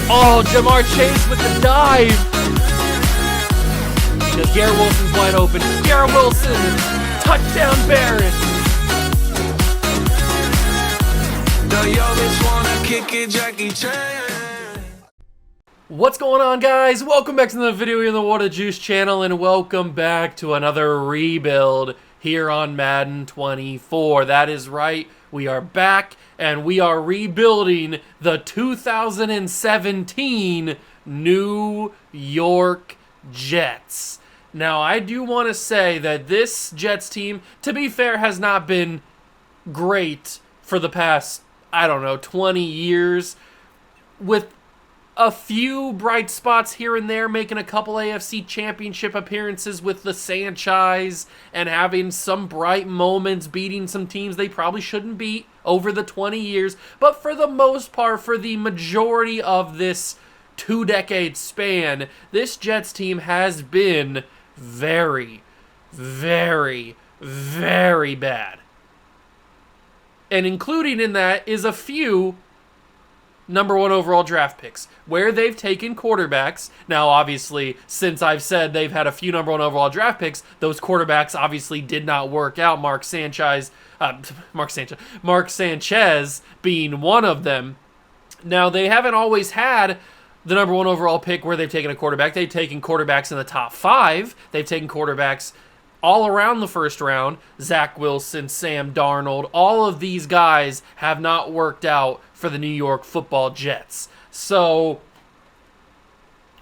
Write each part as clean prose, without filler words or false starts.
Oh, Jamar Chase with the dive. Because Garrett Wilson's wide open. Garrett Wilson, touchdown Barrett. What's going on, guys? Welcome back to another video here on the Water Juice channel, and welcome back to another rebuild here on Madden 24. That is right, we are back, and we are rebuilding the 2017 New York Jets. Now, I do want to say that this Jets team, to be fair, has not been great for the past, 20 years, with a few bright spots here and there, making a couple AFC championship appearances with the Sanchez and having some bright moments, beating some teams they probably shouldn't beat over the 20 years. But for the most part, for the majority of this 2-decade span, this Jets team has been very, very, very bad. And including in that is a few number one overall draft picks where they've taken quarterbacks. Now, obviously, since I've said they've had a few number one overall draft picks, those quarterbacks obviously did not work out. Mark Sanchez being one of them. Now, they haven't always had the number one overall pick where they've taken a quarterback. They've taken quarterbacks in the top 5. They've taken quarterbacks all around the first round. Zach Wilson, Sam Darnold, all of these guys have not worked out for the New York Football Jets. So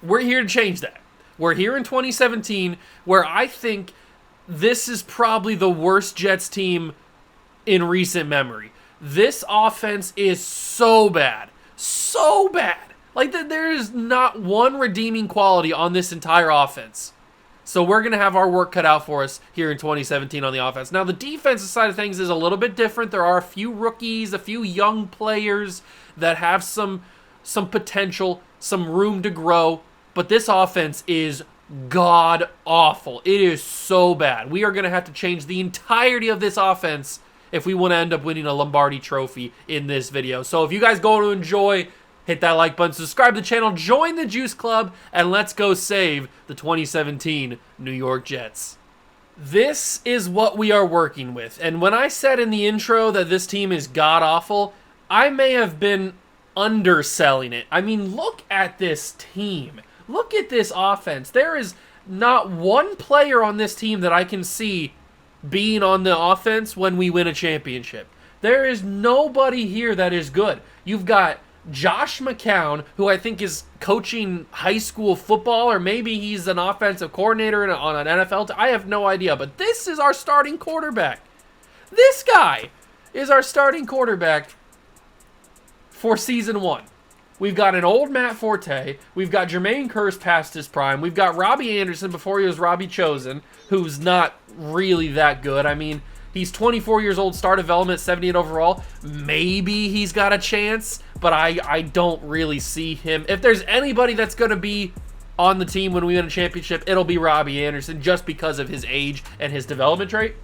we're here to change that. We're here in 2017 where I think this is probably the worst Jets team in recent memory. This offense is so bad. So bad. Like, there is not one redeeming quality on this entire offense. So we're going to have our work cut out for us here in 2017 on the offense. Now, the defensive side of things is a little bit different. There are a few rookies, a few young players that have some potential, some room to grow. But this offense is god-awful. It is so bad. We are going to have to change the entirety of this offense if we want to end up winning a Lombardi trophy in this video. So if you guys go to enjoy, hit that like button, subscribe to the channel, join the Juice Club, and let's go save the 2017 New York Jets. This is what we are working with. And when I said in the intro that this team is god-awful, I may have been underselling it. I mean, look at this team. Look at this offense. There is not one player on this team that I can see being on the offense when we win a championship. There is nobody here that is good. You've got Josh McCown, who I think is coaching high school football, or maybe he's an offensive coordinator on an NFL team. I have no idea, but this is our starting quarterback. This guy is our starting quarterback for season 1. We've got an old Matt Forte. We've got Jermaine Kearse past his prime. We've got Robbie Anderson before he was Robbie Chosen, who's not really that good. I mean, he's 24 years old, star development, 78 overall. Maybe he's got a chance, but I don't really see him. If there's anybody that's going to be on the team when we win a championship, it'll be Robbie Anderson, just because of his age and his development trait.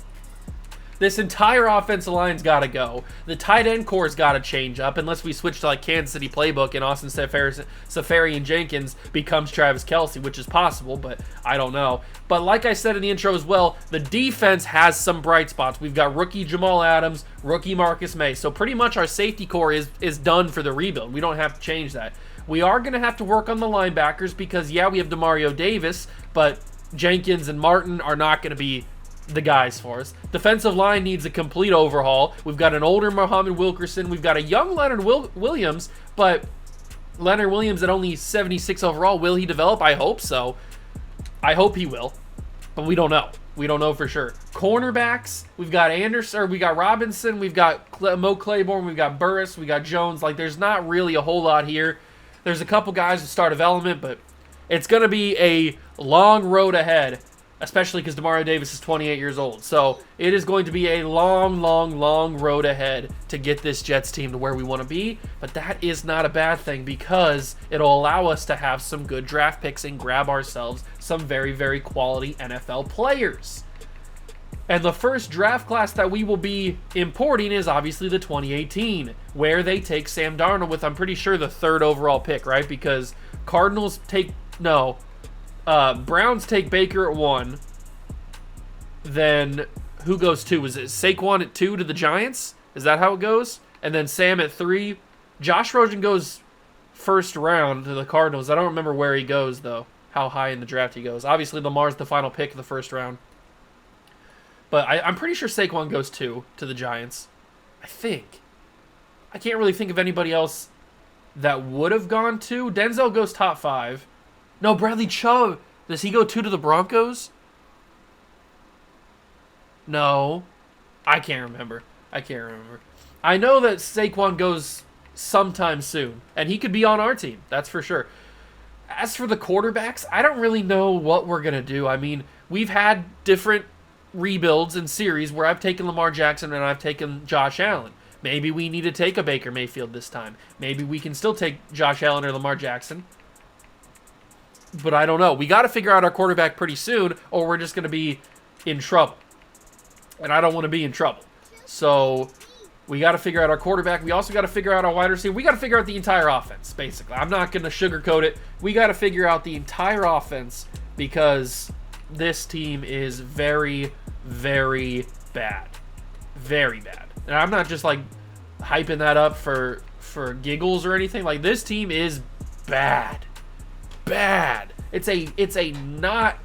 This entire offensive line's got to go. The tight end core's got to change up, unless we switch to like Kansas City playbook and Austin Safarian Jenkins becomes Travis Kelce, which is possible, but I don't know. But like I said in the intro as well, the defense has some bright spots. We've got rookie Jamal Adams, rookie Marcus May. So pretty much our safety core is done for the rebuild. We don't have to change that. We are going to have to work on the linebackers because, yeah, we have Demario Davis, but Jenkins and Martin are not going to be the guys for us. Defensive line needs a complete overhaul. We've got an older Muhammad Wilkerson. We've got a young Leonard Williams, but Leonard Williams at only 76 overall. Will he develop? I hope so. I hope he will, but we don't know. We don't know for sure. Cornerbacks, we've got Anderson, or we got Robinson, we've got Mo Claiborne, we've got Burris, we got Jones. Like, there's not really a whole lot here. There's a couple guys with star development, but it's going to be a long road ahead, especially because Demario Davis is 28 years old. So it is going to be a long, long, long road ahead to get this Jets team to where we want to be. But that is not a bad thing because it'll allow us to have some good draft picks and grab ourselves some very, very quality NFL players. And the first draft class that we will be importing is obviously the 2018, where they take Sam Darnold with, I'm pretty sure, the 3rd overall pick, right? Because Cardinals take, no, Browns take Baker at 1. Then who goes 2? Is it Saquon at 2 to the Giants? Is that how it goes? And then Sam at 3. Josh Rosen goes first round to the Cardinals. I don't remember where he goes, though, how high in the draft he goes. Obviously, Lamar's the final pick of the first round. But I'm pretty sure Saquon goes 2 to the Giants. I think. I can't really think of anybody else that would have gone 2. Denzel goes top 5. No, Bradley Chubb. Does he go 2 to the Broncos? No. I can't remember. I know that Saquon goes sometime soon. And he could be on our team. That's for sure. As for the quarterbacks, I don't really know what we're going to do. I mean, we've had different rebuilds and series where I've taken Lamar Jackson and I've taken Josh Allen. Maybe we need to take a Baker Mayfield this time. Maybe we can still take Josh Allen or Lamar Jackson. But I don't know. We got to figure out our quarterback pretty soon or we're just going to be in trouble. And I don't want to be in trouble. So we got to figure out our quarterback. We also got to figure out our wide receiver. We got to figure out the entire offense, basically. I'm not going to sugarcoat it. We got to figure out the entire offense because this team is very, very bad. Very bad. And I'm not just like hyping that up for giggles or anything. Like, this team is bad. Bad. It's a not...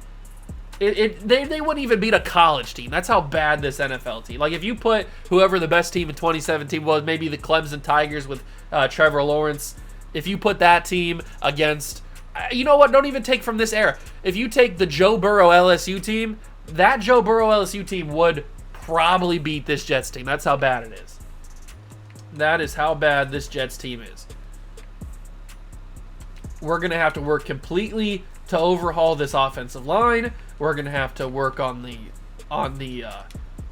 They wouldn't even beat a college team. That's how bad this NFL team. Like, if you put whoever the best team in 2017 was, maybe the Clemson Tigers with Trevor Lawrence, if you put that team against... You know what? Don't even take from this era. If you take the Joe Burrow LSU team, that Joe Burrow LSU team would probably beat this Jets team. That's how bad it is. That is how bad this Jets team is. We're going to have to work completely to overhaul this offensive line. We're going to have to work on the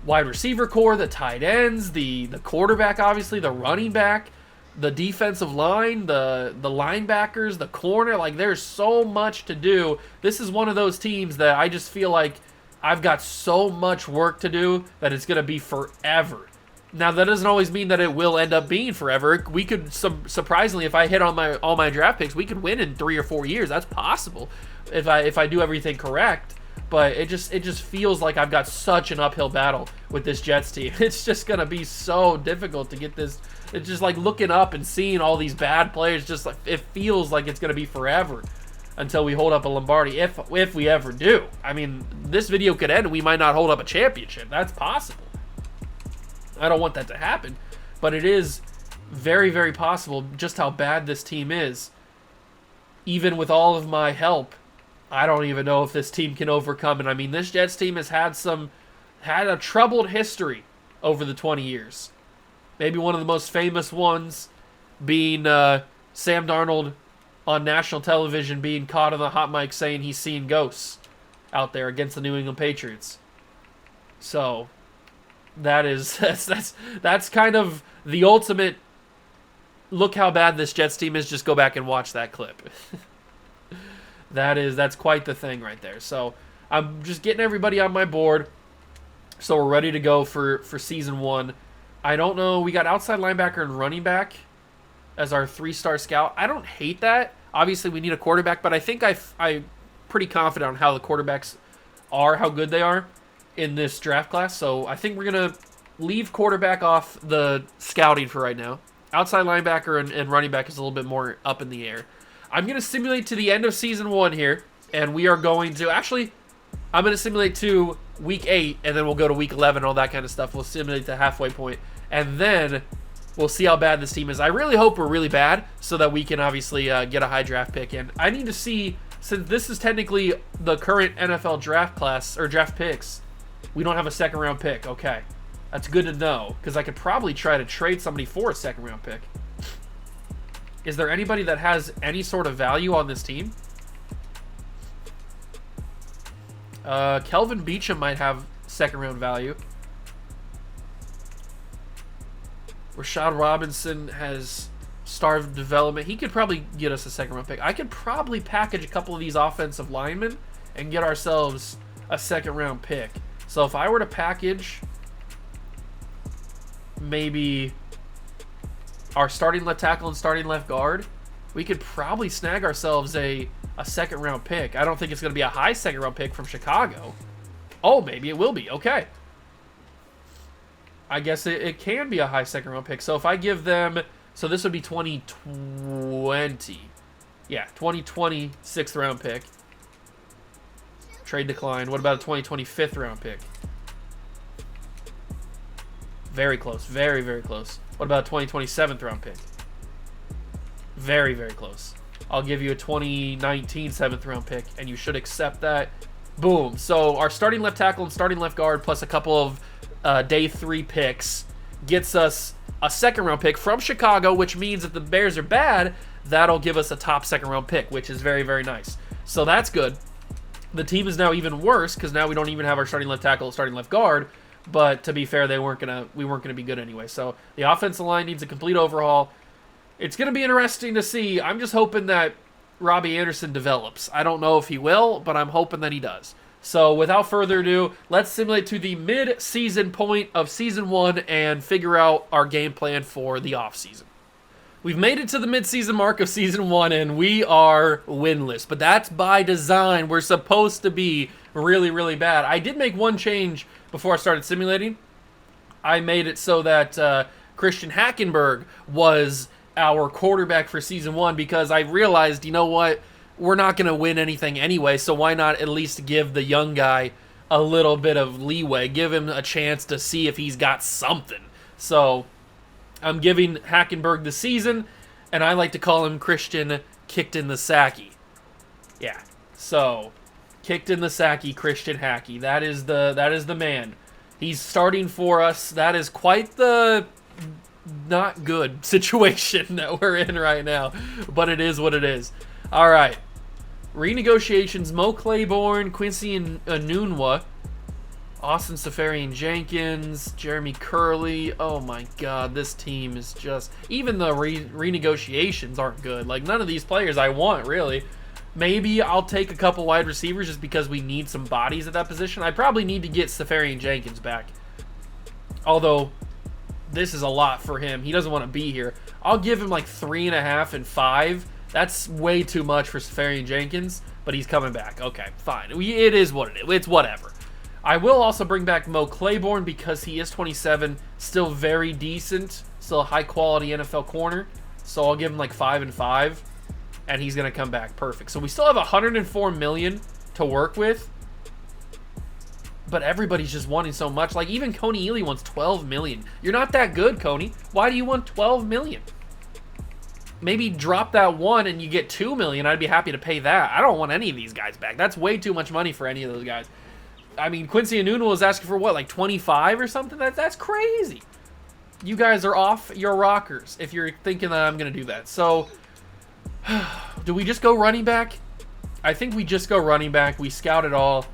wide receiver core, the tight ends, the quarterback, obviously, the running back, the defensive line, the linebackers, the corner. Like, there's so much to do. This is one of those teams that I just feel like I've got so much work to do that it's going to be forever. Now, that doesn't always mean that it will end up being forever. We could, surprisingly, if I hit on all my draft picks, we could win in 3 or 4 years. That's possible if I do everything correct. But it just feels like I've got such an uphill battle with this Jets team. It's just going to be so difficult to get this. It's just like looking up and seeing all these bad players. Just like it feels like it's going to be forever until we hold up a Lombardi, if we ever do. I mean, this video could end and we might not hold up a championship. That's possible. I don't want that to happen, but it is very, very possible just how bad this team is. Even with all of my help, I don't even know if this team can overcome it. I mean, this Jets team has had a troubled history over the 20 years. Maybe one of the most famous ones being Sam Darnold on national television being caught on the hot mic saying he's seeing ghosts out there against the New England Patriots. So that's kind of the ultimate look how bad this Jets team is. Just go back and watch that clip. That's quite the thing right there. So I'm just getting everybody on my board so we're ready to go for season 1. I don't know, we got outside linebacker and running back as our 3-star scout. I don't hate that. Obviously we need a quarterback, but I think I'm pretty confident on how the quarterbacks are, how good they are in this draft class. So I think we're going to leave quarterback off the scouting for right now. Outside linebacker and running back is a little bit more up in the air. I'm going to simulate to the end of season 1 here, and we are going to... Actually, I'm going to simulate to week 8, and then we'll go to week 11, all that kind of stuff. We'll simulate the halfway point, and then we'll see how bad this team is. I really hope we're really bad so that we can obviously get a high draft pick. And I need to see, since this is technically the current NFL draft class, or draft picks, we don't have a second-round pick. Okay. That's good to know, because I could probably try to trade somebody for a second-round pick. Is there anybody that has any sort of value on this team? Kelvin Beachum might have second-round value. Rashad Robinson has starved development. He could probably get us a second-round pick. I could probably package a couple of these offensive linemen and get ourselves a second-round pick. So if I were to package maybe our starting left tackle and starting left guard, we could probably snag ourselves a second round pick. I don't think it's going to be a high second round pick from Chicago. Oh, maybe it will be. Okay. I guess it can be a high second round pick. So if I give them, so this would be 2020. Yeah, 2020 6th round pick. Trade decline. What about a 2020 5th round pick? Very close. Very, very close. What about a 2020 7th round pick? Very, very close. I'll give you a 2019 7th round pick, and you should accept that. Boom. So our starting left tackle and starting left guard plus a couple of day 3 picks gets us a second round pick from Chicago, which means if the Bears are bad, that'll give us a top second round pick, which is very, very nice. So that's good. The team is now even worse because now we don't even have our starting left tackle, starting left guard. But to be fair, we weren't gonna be good anyway. So the offensive line needs a complete overhaul. It's gonna be interesting to see. I'm just hoping that Robbie Anderson develops. I don't know if he will, but I'm hoping that he does. So without further ado, let's simulate to the mid-season point of Season 1 and figure out our game plan for the offseason. We've made it to the mid-season mark of Season 1, and we are winless. But that's by design. We're supposed to be really, really bad. I did make one change before I started simulating. I made it so that Christian Hackenberg was our quarterback for Season 1 because I realized, you know what? We're not going to win anything anyway, so why not at least give the young guy a little bit of leeway, give him a chance to see if he's got something. So I'm giving Hackenberg the season, and I like to call him Christian Kicked in the Sacky. Yeah, so Kicked in the Sacky, Christian Hackey. That is the man. He's starting for us. That is quite the not good situation that we're in right now, but it is what it is. All right. Renegotiations, Mo Claiborne, Quincy Enunwa, Austin Safarian-Jenkins, Jeremy Curley. Oh my God, this team is just... Even the renegotiations aren't good. Like, none of these players I want, really. Maybe I'll take a couple wide receivers just because we need some bodies at that position. I probably need to get Safarian-Jenkins back. Although, this is a lot for him. He doesn't want to be here. I'll give him like 3.5 and 5. That's way too much for Safarian-Jenkins, but he's coming back. Okay, fine. It is what it is. It's whatever. I will also bring back Mo Claiborne because he is 27, still very decent, still a high-quality NFL corner. So I'll give him like 5 and 5, and he's going to come back perfect. So we still have $104 million to work with, but everybody's just wanting so much. Like, even Coney Ealy wants $12 million. You're not that good, Coney. Why do you want $12 million? Maybe drop that one and you get $2 million. I'd be happy to pay that. I don't want any of these guys back. That's way too much money for any of those guys. I mean, Quincy Enunwa was asking for what, like 25 or something? That's crazy. You guys are off your rockers if you're thinking that I'm going to do that. So, do we just go running back? I think we just go running back. We scout it all.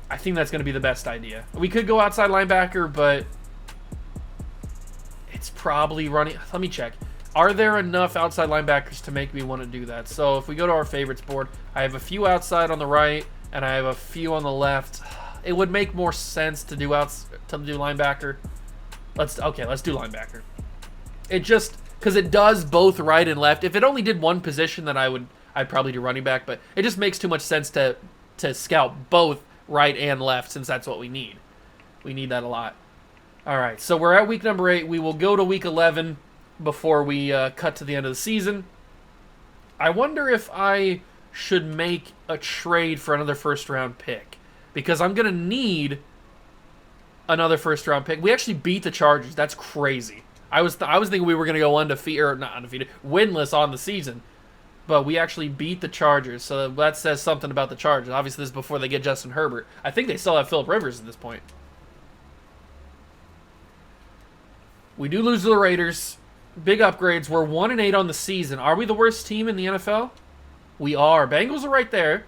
I think that's going to be the best idea. We could go outside linebacker, but it's probably running. Let me check. Are there enough outside linebackers to make me want to do that? So if we go to our favorites board, I have a few outside on the right, and I have a few on the left. It would make more sense to do linebacker. Let's do linebacker. It just because it does both right and left. If it only did one position, then I'd probably do running back. But it just makes too much sense to scout both right and left since that's what we need. We need that a lot. All right, so we're at week number 8. We will go to week 11 before we cut to the end of the season. I wonder if I should make a trade for another first-round pick because I'm going to need another first-round pick. We actually beat the Chargers. That's crazy. I was thinking we were going to go winless on the season, but we actually beat the Chargers, so that says something about the Chargers. Obviously, this is before they get Justin Herbert. I think they still have Phillip Rivers at this point. We do lose to the Raiders. Big upgrades. We're 1-8 on the season. Are we the worst team in the NFL? We are. Bengals are right there.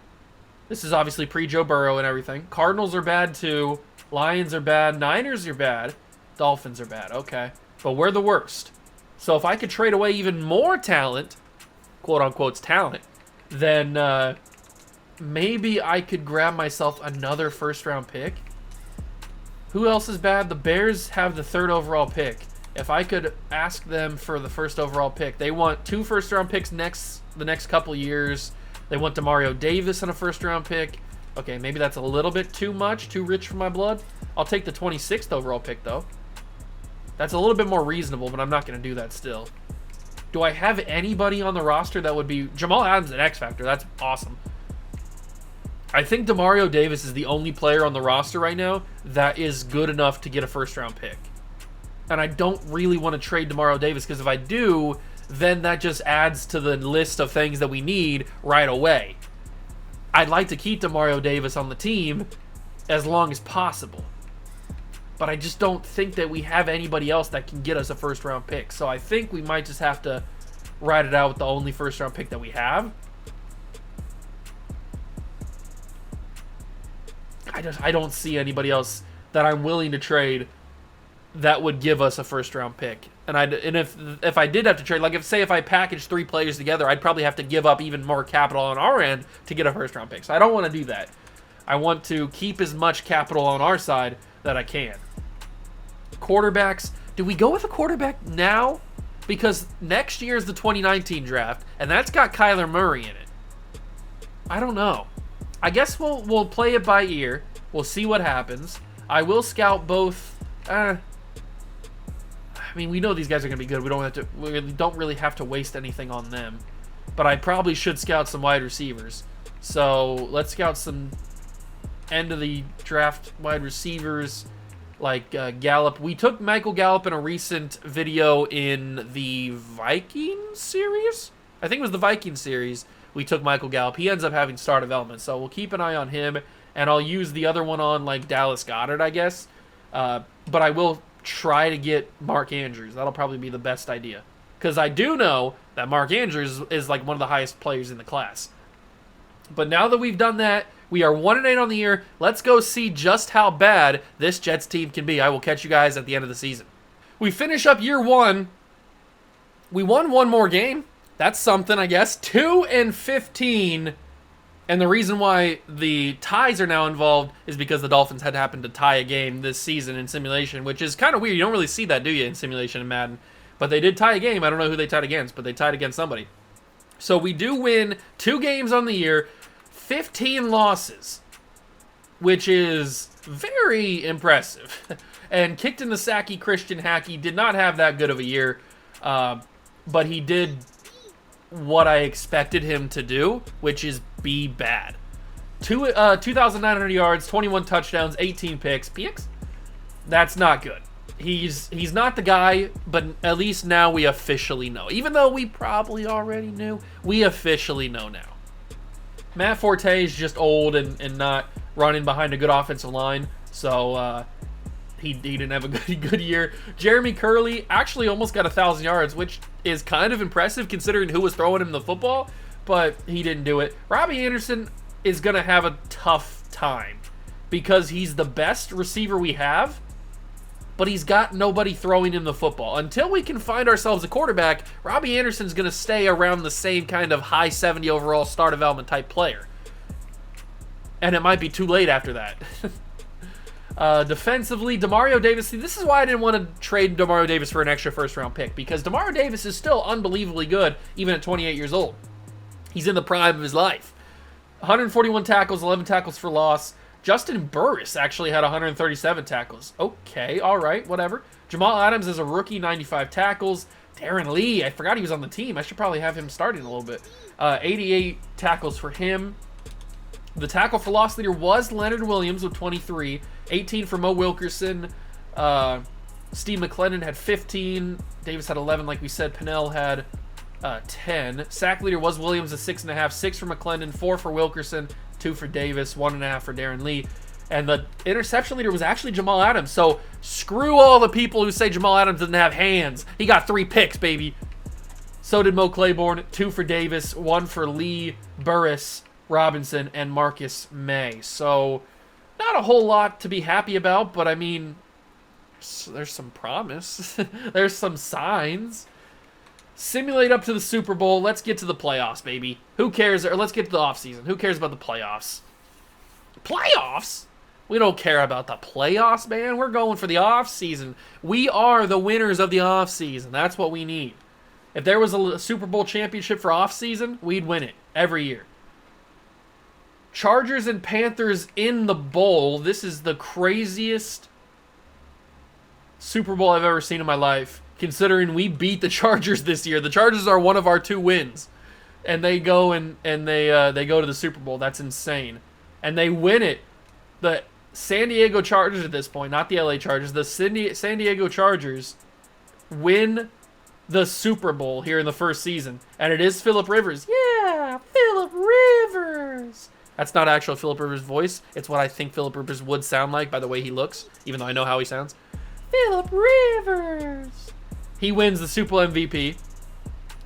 This is obviously pre-Joe Burrow and everything. Cardinals are bad too. Lions are bad. Niners are bad. Dolphins are bad. Okay. But we're the worst. So if I could trade away even more talent, quote-unquote talent, then maybe I could grab myself another first-round pick. Who else is bad? The Bears have the 3rd overall pick. If I could ask them for the 1st overall pick, they want 2 first-round picks the next couple years. They want Demario Davis and a 1st-round pick. Okay, maybe that's a little bit too much, too rich for my blood. I'll take the 26th overall pick, though. That's a little bit more reasonable, but I'm not going to do that still. Do I have anybody on the roster that would be... Jamal Adams, an X Factor. That's awesome. I think Demario Davis is the only player on the roster right now that is good enough to get a 1st-round pick. And I don't really want to trade Demario Davis, because if I do, then that just adds to the list of things that we need right away. I'd like to keep Demario Davis on the team as long as possible. But I just don't think that we have anybody else that can get us a 1st-round pick. So I think we might just have to ride it out with the only 1st-round pick that we have. I don't see anybody else that I'm willing to trade that would give us a 1st-round pick. And if I did have to trade, like if I package 3 players together, I'd probably have to give up even more capital on our end to get a 1st-round pick. So I don't want to do that. I want to keep as much capital on our side that I can. Quarterbacks. Do we go with a quarterback now? Because next year is the 2019 draft, and that's got Kyler Murray in it. I don't know. I guess we'll play it by ear. We'll see what happens. I will scout both. I mean, we know these guys are going to be good. We don't really have to waste anything on them. But I probably should scout some wide receivers. So let's scout some end of the draft wide receivers. Like Gallup. We took Michael Gallup in a recent video in the Vikings series. I think it was the Vikings series. We took Michael Gallup. He ends up having star development, so we'll keep an eye on him. And I'll use the other one on like Dallas Goedert, I guess. But I will try to get Mark Andrews. That'll probably be the best idea. Because I do know that Mark Andrews is like one of the highest players in the class. But now that we've done that, we are 1-8 on the year. Let's go see just how bad this Jets team can be. I will catch you guys at the end of the season. We finish up year 1. We won 1 more game. That's something, I guess. 2-15. And the reason why the ties are now involved is because the Dolphins had happened to tie a game this season in simulation, which is kind of weird. You don't really see that, do you, in simulation in Madden? But they did tie a game. I don't know who they tied against, but they tied against somebody. So we do win 2 games on the year. 15 losses, which is very impressive. And kicked in the sacky Christian Hackey did not have that good of a year, but he did what I expected him to do, which is be bad. 2,900 yards, 21 touchdowns, 18 picks. PX? That's not good. He's not the guy, but at least now we officially know. Even though we probably already knew, we officially know now. Matt Forte is just old and not running behind a good offensive line, so he didn't have a good year. Jeremy Curley actually almost got 1,000 yards, which is kind of impressive considering who was throwing him the football, but he didn't do it. Robbie Anderson is going to have a tough time because he's the best receiver we have, but he's got nobody throwing him the football. Until we can find ourselves a quarterback, Robbie Anderson's going to stay around the same kind of high 70 overall star development type player. And it might be too late after that. Defensively, Demario Davis. See, this is why I didn't want to trade Demario Davis for an extra first-round pick, because Demario Davis is still unbelievably good, even at 28 years old. He's in the prime of his life. 141 tackles, 11 tackles for loss. Justin Burris actually had 137 tackles. Okay, all right, whatever. Jamal Adams is a rookie, 95 tackles. Darren Lee, I forgot he was on the team. I should probably have him starting a little bit. 88 tackles for him. The tackle for loss leader was Leonard Williams with 23. 18 for Mo Wilkerson. Steve McClendon had 15. Davis had 11, like we said. Pennell had 10. Sack leader was Williams at 6.5. 6 for McClendon, 4 for Wilkerson, 2 for Davis, 1.5 for Darren Lee. And the interception leader was actually Jamal Adams. So screw all the people who say Jamal Adams doesn't have hands. He got 3 picks, baby. So did Mo Claiborne, 2 for Davis, 1 for Lee, Burris, Robinson, and Marcus May. So not a whole lot to be happy about, but I mean, there's some promise. There's some signs. Simulate up to the Super Bowl. Let's get to the playoffs, baby. Who cares? Or let's get to the offseason. Who cares about the playoffs? Playoffs? We don't care about the playoffs, man. We're going for the offseason. We are the winners of the offseason. That's what we need. If there was a Super Bowl championship for offseason, we'd win it every year. Chargers and Panthers in the bowl. This is the craziest Super Bowl I've ever seen in my life, considering we beat the Chargers this year. The Chargers are one of our 2 wins, and they go and they go to the Super Bowl. That's insane, and they win it. The San Diego Chargers at this point, not the LA Chargers, the San Diego Chargers win the Super Bowl here in the first season, and it is Phillip Rivers. Yeah, Phillip Rivers. That's not actual Phillip Rivers' voice. It's what I think Phillip Rivers would sound like by the way he looks, even though I know how he sounds. Phillip Rivers. He wins the Super Bowl MVP.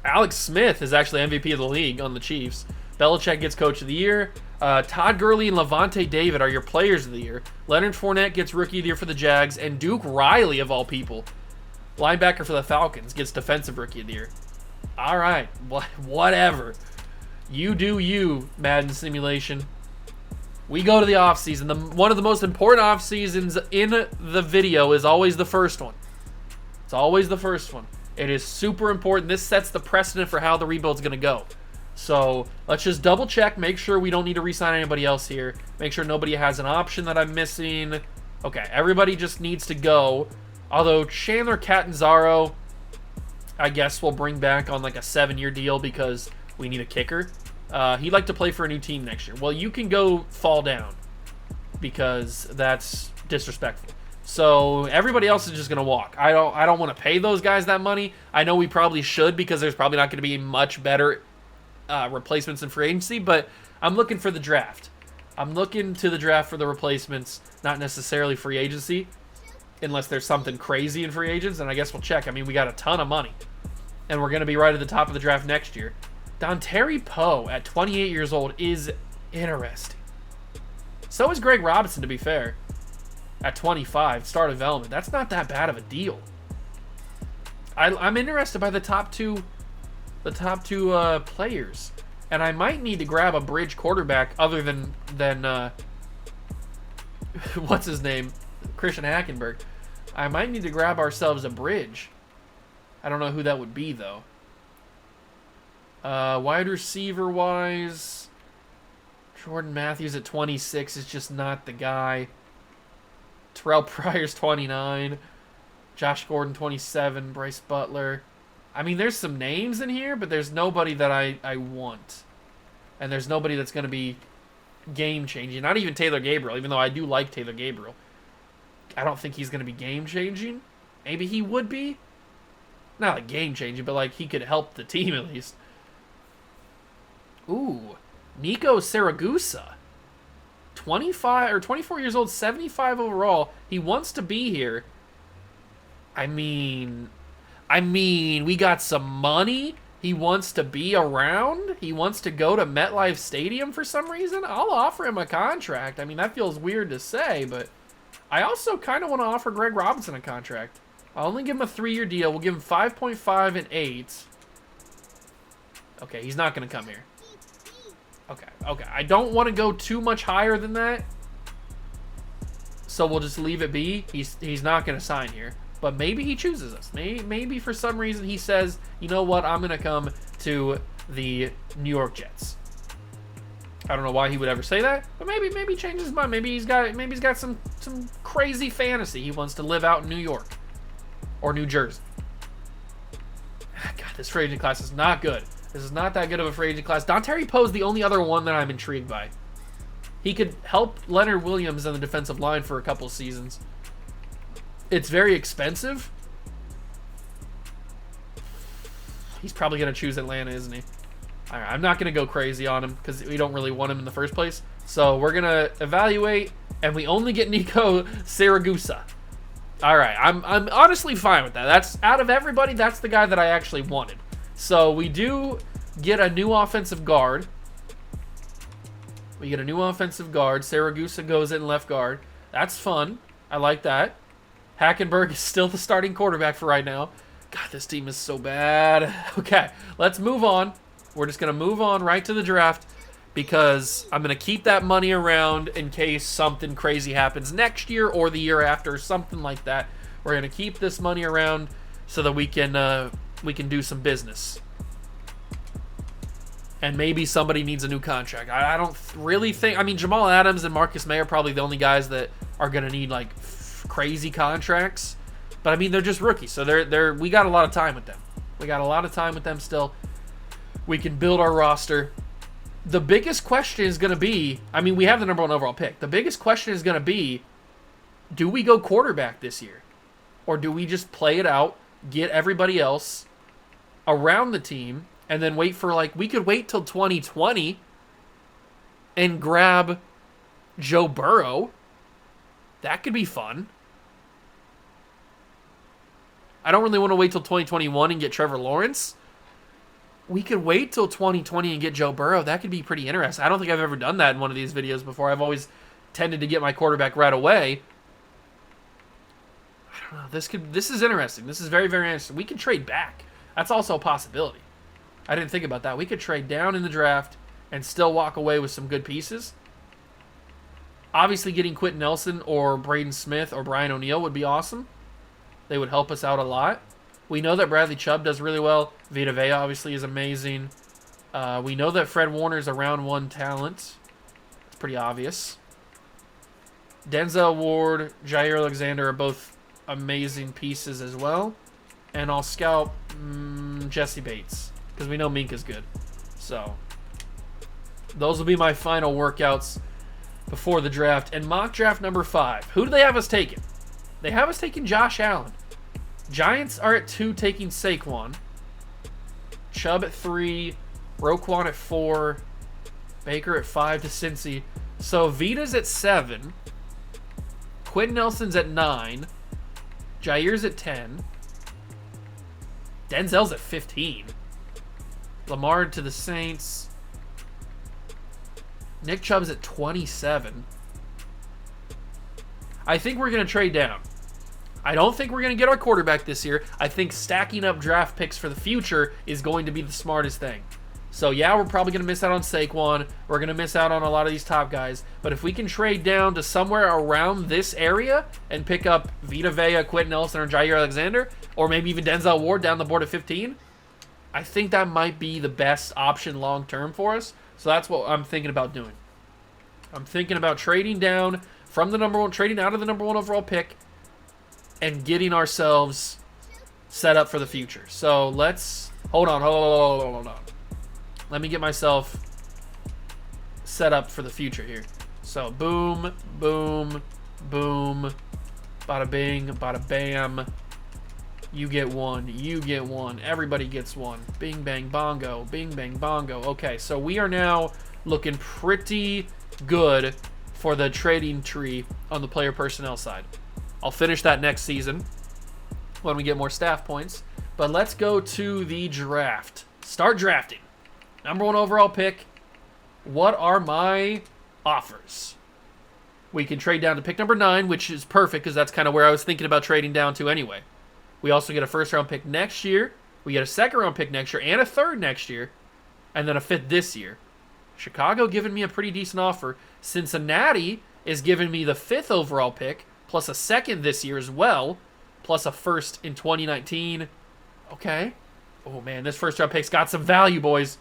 Alex Smith is actually MVP of the league on the Chiefs. Belichick gets Coach of the Year. Todd Gurley and Levante David are your Players of the Year. Leonard Fournette gets Rookie of the Year for the Jags. And Duke Riley, of all people, linebacker for the Falcons, gets Defensive Rookie of the Year. All right, whatever. You do you, Madden Simulation. We go to the offseason. One of the most important offseasons in the video is always the first one. It's always the first one. It is super important. This sets the precedent for how the rebuild's going to go. So let's just double check, make sure we don't need to re-sign anybody else here. Make sure nobody has an option that I'm missing. Okay, everybody just needs to go. Although Chandler Catanzaro, I guess we'll bring back on like a 7-year deal because we need a kicker. He'd like to play for a new team next year. Well, you can go fall down because that's disrespectful. So everybody else is just going to walk. I don't want to pay those guys that money. I know we probably should because there's probably not going to be much better replacements in free agency, but I'm looking for the draft. I'm looking to the draft for the replacements, not necessarily free agency, unless there's something crazy in free agents, and I guess we'll check. I mean, we got a ton of money, and we're going to be right at the top of the draft next year. Dontari Poe at 28 years old is interesting. So is Greg Robinson, to be fair, at 25, star development. That's not that bad of a deal. I'm interested by the top two players, and I might need to grab a bridge quarterback other than what's his name, Christian Hackenberg. I might need to grab ourselves a bridge. I don't know who that would be though. Wide receiver wise, Jordan Matthews at 26 is just not the guy. Terrell Pryor's 29, Josh Gordon 27, Bryce Butler. I mean, there's some names in here, but there's nobody that I want. And there's nobody that's going to be game-changing. Not even Taylor Gabriel, even though I do like Taylor Gabriel. I don't think he's going to be game-changing. Maybe he would be. Not like game-changing, but like he could help the team at least. Ooh, Nico Saragusa. 25 or 24 years old, 75 overall. He wants to be here. I mean, we got some money. He wants to be around. He wants to go to MetLife Stadium for some reason. I'll offer him a contract. I mean, that feels weird to say, but I also kind of want to offer Greg Robinson a contract. I'll only give him a 3-year deal. We'll give him 5.5 and 8. Okay, he's not going to come here. Okay. I don't want to go too much higher than that, so we'll just leave it be. He's not going to sign here. But maybe he chooses us. Maybe for some reason he says, you know what, I'm going to come to the New York Jets. I don't know why he would ever say that, but maybe he changes his mind. Maybe he's got some crazy fantasy. He wants to live out in New York or New Jersey. God, this free agent class is not good. This is not that good of a free agent class. Dontari Poe is the only other one that I'm intrigued by. He could help Leonard Williams on the defensive line for a couple seasons. It's very expensive. He's probably going to choose Atlanta, isn't he? All right, I'm not going to go crazy on him because we don't really want him in the first place. So we're going to evaluate, and we only get Nico Saragusa. All right, I'm honestly fine with that. That's out of everybody, that's the guy that I actually wanted. So we do get a new offensive guard. We get a new offensive guard. Saragusa goes in left guard. That's fun. I like that. Hackenberg is still the starting quarterback for right now. God, this team is so bad. Okay, let's move on. We're just going to move on right to the draft because I'm going to keep that money around in case something crazy happens next year or the year after, something like that. We're going to keep this money around so that we can do some business. And maybe somebody needs a new contract. I don't really think... I mean, Jamal Adams and Marcus May are probably the only guys that are going to need, like, crazy contracts. But, I mean, they're just rookies. So, we got a lot of time with them. We got a lot of time with them still. We can build our roster. The biggest question is going to be... I mean, we have the number 1 overall pick. The biggest question is going to be, do we go quarterback this year? Or do we just play it out, get everybody else around the team... And then wait for, like, we could wait till 2020 and grab Joe Burrow. That could be fun. I don't really want to wait till 2021 and get Trevor Lawrence. We could wait till 2020 and get Joe Burrow. That could be pretty interesting. I don't think I've ever done that in one of these videos before. I've always tended to get my quarterback right away. I don't know. This is interesting. This is very, very interesting. We can trade back. That's also a possibility. I didn't think about that. We could trade down in the draft and still walk away with some good pieces. Obviously, getting Quentin Nelson or Braden Smith or Brian O'Neill would be awesome. They would help us out a lot. We know that Bradley Chubb does really well. Vita Vea obviously is amazing. We know that Fred Warner's a round 1 talent. It's pretty obvious. Denzel Ward, Jair Alexander are both amazing pieces as well. And I'll scalp Jesse Bates. Because we know Minka's good. So, those will be my final workouts before the draft. And mock draft number 5. Who do they have us taking? They have us taking Josh Allen. Giants are at 2 taking Saquon. Chubb at 3. Roquan at 4. Baker at 5 to Cincy. So, Vita's at 7. Quentin Nelson's at 9. Jair's at 10. Denzel's at 15. Lamar to the Saints. Nick Chubb's at 27. I think we're going to trade down. I don't think we're going to get our quarterback this year. I think stacking up draft picks for the future is going to be the smartest thing. So, yeah, we're probably going to miss out on Saquon. We're going to miss out on a lot of these top guys. But if we can trade down to somewhere around this area and pick up Vita Vea, Quentin Nelson, or Jair Alexander, or maybe even Denzel Ward down the board at 15, I think that might be the best option long-term for us. So that's what I'm thinking about doing. I'm thinking about trading down from the number 1, trading out of the number 1 overall pick and getting ourselves set up for the future. So let's, hold on. Let me get myself set up for the future here. So boom, boom, boom, bada bing, bada bam. You get 1. You get 1. Everybody gets 1. Bing, bang, bongo. Bing, bang, bongo. Okay, so we are now looking pretty good for the trading tree on the player personnel side. I'll finish that next season when we get more staff points. But let's go to the draft. Start drafting. Number 1 overall pick. What are my offers? We can trade down to pick number 9, which is perfect because that's kind of where I was thinking about trading down to anyway. We also get a 1st-round pick next year. We get a 2nd-round pick next year and a 3rd next year. And then a 5th this year. Chicago giving me a pretty decent offer. Cincinnati is giving me the 5th overall pick, plus a 2nd this year as well, plus a 1st in 2019. Okay. Oh, man, this 1st-round pick's got some value, boys.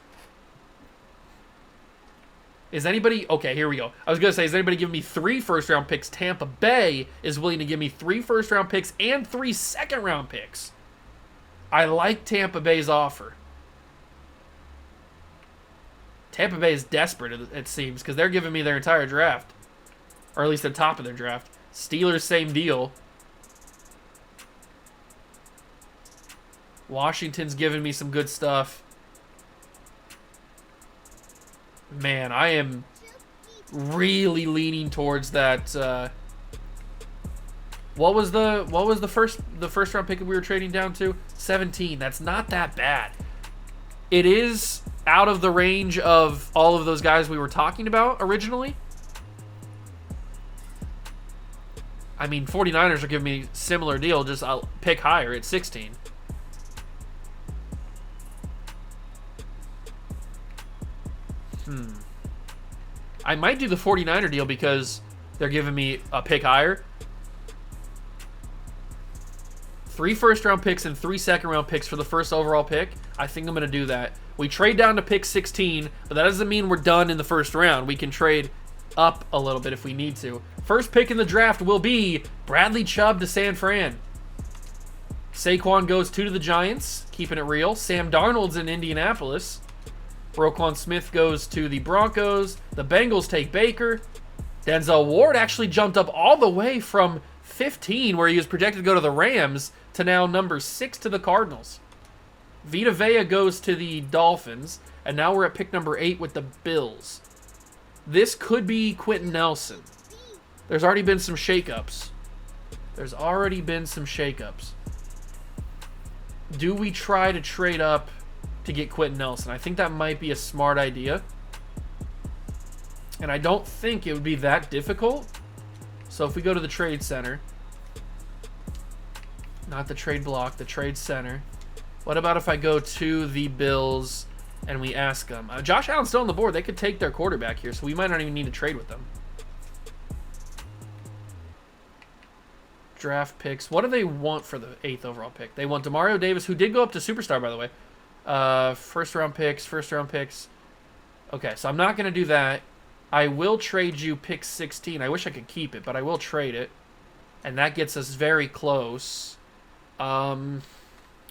Is anybody... Okay, here we go. I was going to say, is anybody giving me 3 1st-round picks? Tampa Bay is willing to give me 3 1st-round picks and 3 2nd-round picks. I like Tampa Bay's offer. Tampa Bay is desperate, it seems, because they're giving me their entire draft. Or at least the top of their draft. Steelers, same deal. Washington's giving me some good stuff. Man, I am really leaning towards that. What was the first round pick that we were trading down to? 17. That's not that bad. It is out of the range of all of those guys we were talking about originally. I mean, 49ers are giving me similar deal, just I'll pick higher at 16. I might do the 49er deal because they're giving me a pick higher. 3 first-round picks and 3 second-round picks for the first overall pick. I think I'm going to do that. We trade down to pick 16, but that doesn't mean we're done in the first round. We can trade up a little bit if we need to. First pick in the draft will be Bradley Chubb to San Fran. Saquon goes 2 to the Giants, keeping it real. Sam Darnold's in Indianapolis. Roquan Smith goes to the Broncos. The Bengals take Baker. Denzel Ward actually jumped up all the way from 15, where he was projected to go to the Rams, to now number 6 to the Cardinals. Vita Vea goes to the Dolphins, and now we're at pick number 8 with the Bills. This could be Quentin Nelson. There's already been some shakeups. Do we try to trade up to get Quentin Nelson? I think that might be a smart idea. And I don't think it would be that difficult. So if we go to the trade center, not the trade block, the trade center. What about if I go to the Bills and we ask them? Josh Allen's still on the board. They could take their quarterback here, so we might not even need to trade with them. Draft picks. What do they want for the 8th overall pick? They want Demario Davis, who did go up to superstar, by the way. First round picks. Okay, so I'm not going to do that. I will trade you pick 16. I wish I could keep it, but I will trade it. And that gets us very close. Oh,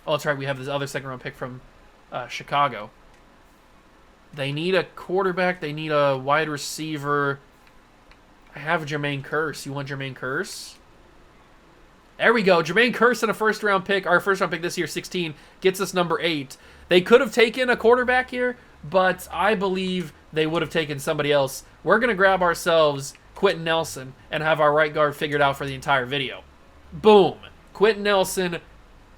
that's right. We have this other second round pick from Chicago. They need a quarterback. They need a wide receiver. I have Jermaine Kearse. You want Jermaine Kearse? There we go. Jermaine Kearse and a first round pick. Our first round pick this year, 16, gets us number 8. They could have taken a quarterback here, but I believe they would have taken somebody else. We're going to grab ourselves Quentin Nelson and have our right guard figured out for the entire video. Boom. Quentin Nelson,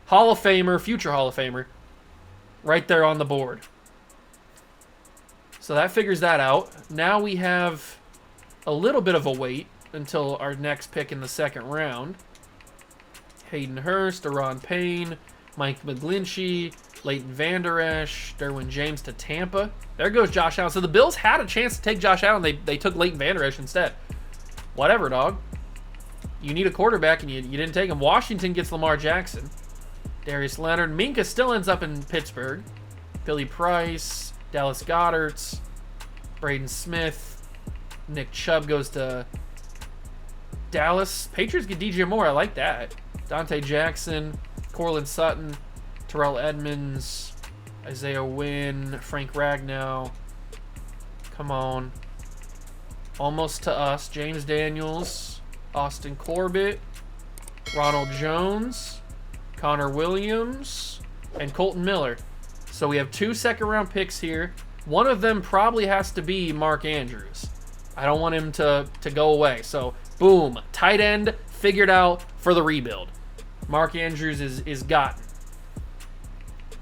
Hall of Famer, future Hall of Famer, right there on the board. So that figures that out. Now we have a little bit of a wait until our next pick in the second round. Hayden Hurst, Deron Payne, Mike McGlinchey, Leighton Vander Esch, Derwin James to Tampa. There goes Josh Allen. So the Bills had a chance to take Josh Allen. They took Leighton Vander Esch instead. Whatever, dog. You need a quarterback, and you didn't take him. Washington gets Lamar Jackson. Darius Leonard. Minka still ends up in Pittsburgh. Billy Price, Dallas Goedert, Braden Smith. Nick Chubb goes to Dallas. Patriots get DJ Moore. I like that. Dante Jackson, Cortland Sutton, Terrell Edmonds, Isaiah Wynn, Frank Ragnow. Come on. Almost to us. James Daniels, Austin Corbett, Ronald Jones, Connor Williams, and Colton Miller. So we have 2 second-round picks here. One of them probably has to be Mark Andrews. I don't want him to go away. So, boom. Tight end figured out for the rebuild. Mark Andrews is gotten.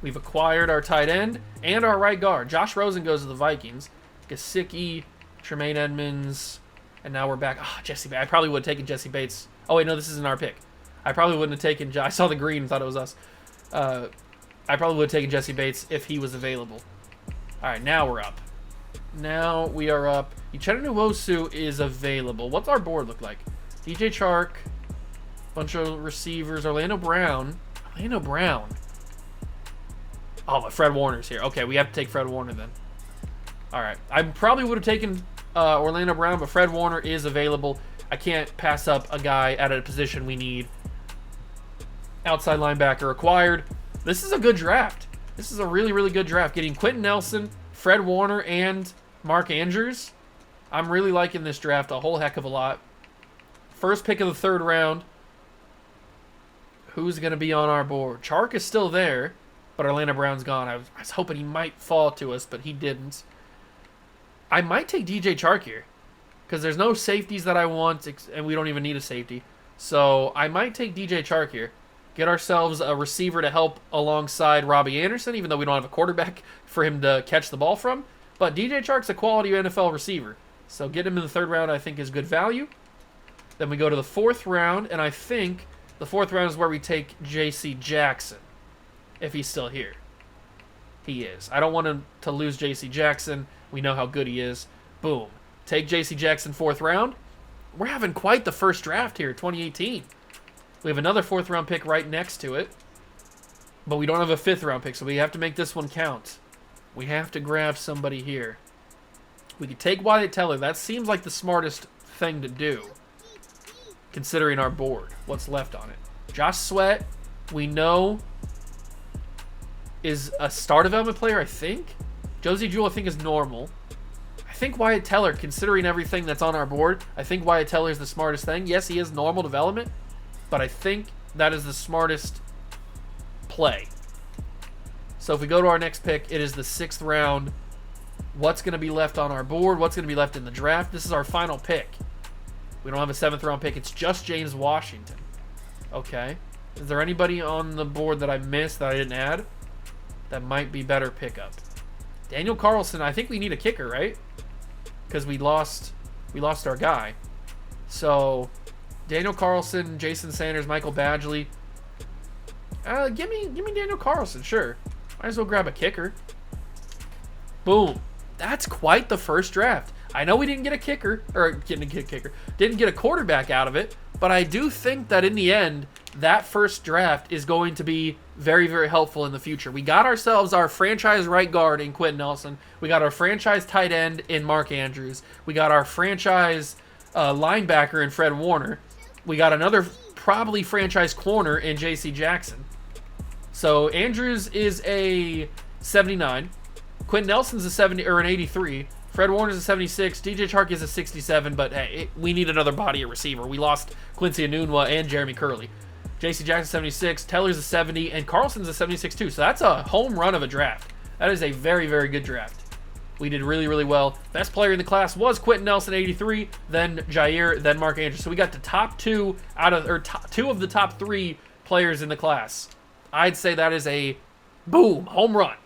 We've acquired our tight end and our right guard. Josh Rosen goes to the Vikings. Gesicki, Tremaine Edmonds, and now we're back. Jesse Bates. I probably would have taken Jesse Bates. Oh, wait, no, this isn't our pick. I probably wouldn't have taken... I saw the green and thought it was us. I probably would have taken Jesse Bates if he was available. All right, now we're up. Now we are up. Uchenna Nwosu is available. What's our board look like? DJ Chark, bunch of receivers. Orlando Brown. Oh, but Fred Warner's here. Okay, we have to take Fred Warner then. All right. I probably would have taken Orlando Brown, but Fred Warner is available. I can't pass up a guy at a position we need. Outside linebacker acquired. This is a good draft. This is a really, really good draft. Getting Quentin Nelson, Fred Warner, and Mark Andrews. I'm really liking this draft a whole heck of a lot. First pick of the third round. Who's going to be on our board? Chark is still there, but Orlando Brown's gone. I was hoping he might fall to us, but he didn't. I might take DJ Chark here because there's no safeties that I want, and we don't even need a safety. So I might take DJ Chark here. Get ourselves a receiver to help alongside Robbie Anderson, even though we don't have a quarterback for him to catch the ball from. But DJ Chark's a quality NFL receiver. So get him in the third round, I think, is good value. Then we go to the fourth round, and I think the fourth round is where we take J.C. Jackson, if he's still here. He is. I don't want him to lose J.C. Jackson. We know how good he is. Boom. Take J.C. Jackson 4th round. We're having quite the first draft here, 2018. We have another 4th round pick right next to it. But we don't have a 5th round pick, so we have to make this one count. We have to grab somebody here. We could take Wyatt Teller. That seems like the smartest thing to do, considering our board, what's left on it. Josh Sweat, we know, is a star development player, I think. Josie Jewell, I think, is normal. I think Wyatt Teller, considering everything that's on our board, I think Wyatt Teller is the smartest thing. Yes, he is normal development, but I think that is the smartest play. So if we go to our next pick, it is the 6th round. What's going to be left on our board? What's going to be left in the draft? This is our final pick. We don't have a 7th round pick. It's just James Washington. Okay. Is there anybody on the board that I missed that I didn't add that might be better pickup? Daniel Carlson. I think we need a kicker, right? Because we lost our guy. So Daniel Carlson, Jason Sanders, Michael Badgley. Give me Daniel Carlson, sure. Might as well grab a kicker. Boom. That's quite the first draft. I know we didn't get a kicker, didn't get a quarterback out of it, but I do think that in the end, that first draft is going to be very, very helpful in the future. We got ourselves our franchise right guard in Quentin Nelson. We got our franchise tight end in Mark Andrews. We got our franchise linebacker in Fred Warner. We got another probably franchise corner in J.C. Jackson. So Andrews is a 79. Quentin Nelson's a 70 or an 83. Fred Warner's a 76. DJ Chark is a 67. But hey, we need another body at receiver. We lost Quincy Enunwa and Jeremy Curley. J.C. Jackson 76. Teller's a 70, and Carlson's a 76 too. So that's a home run of a draft. That is a very, very good draft. We did really, really well. Best player in the class was Quentin Nelson, 83. Then Jair. Then Mark Andrews. So we got the top two two of the top 3 players in the class. I'd say that is a boom home run.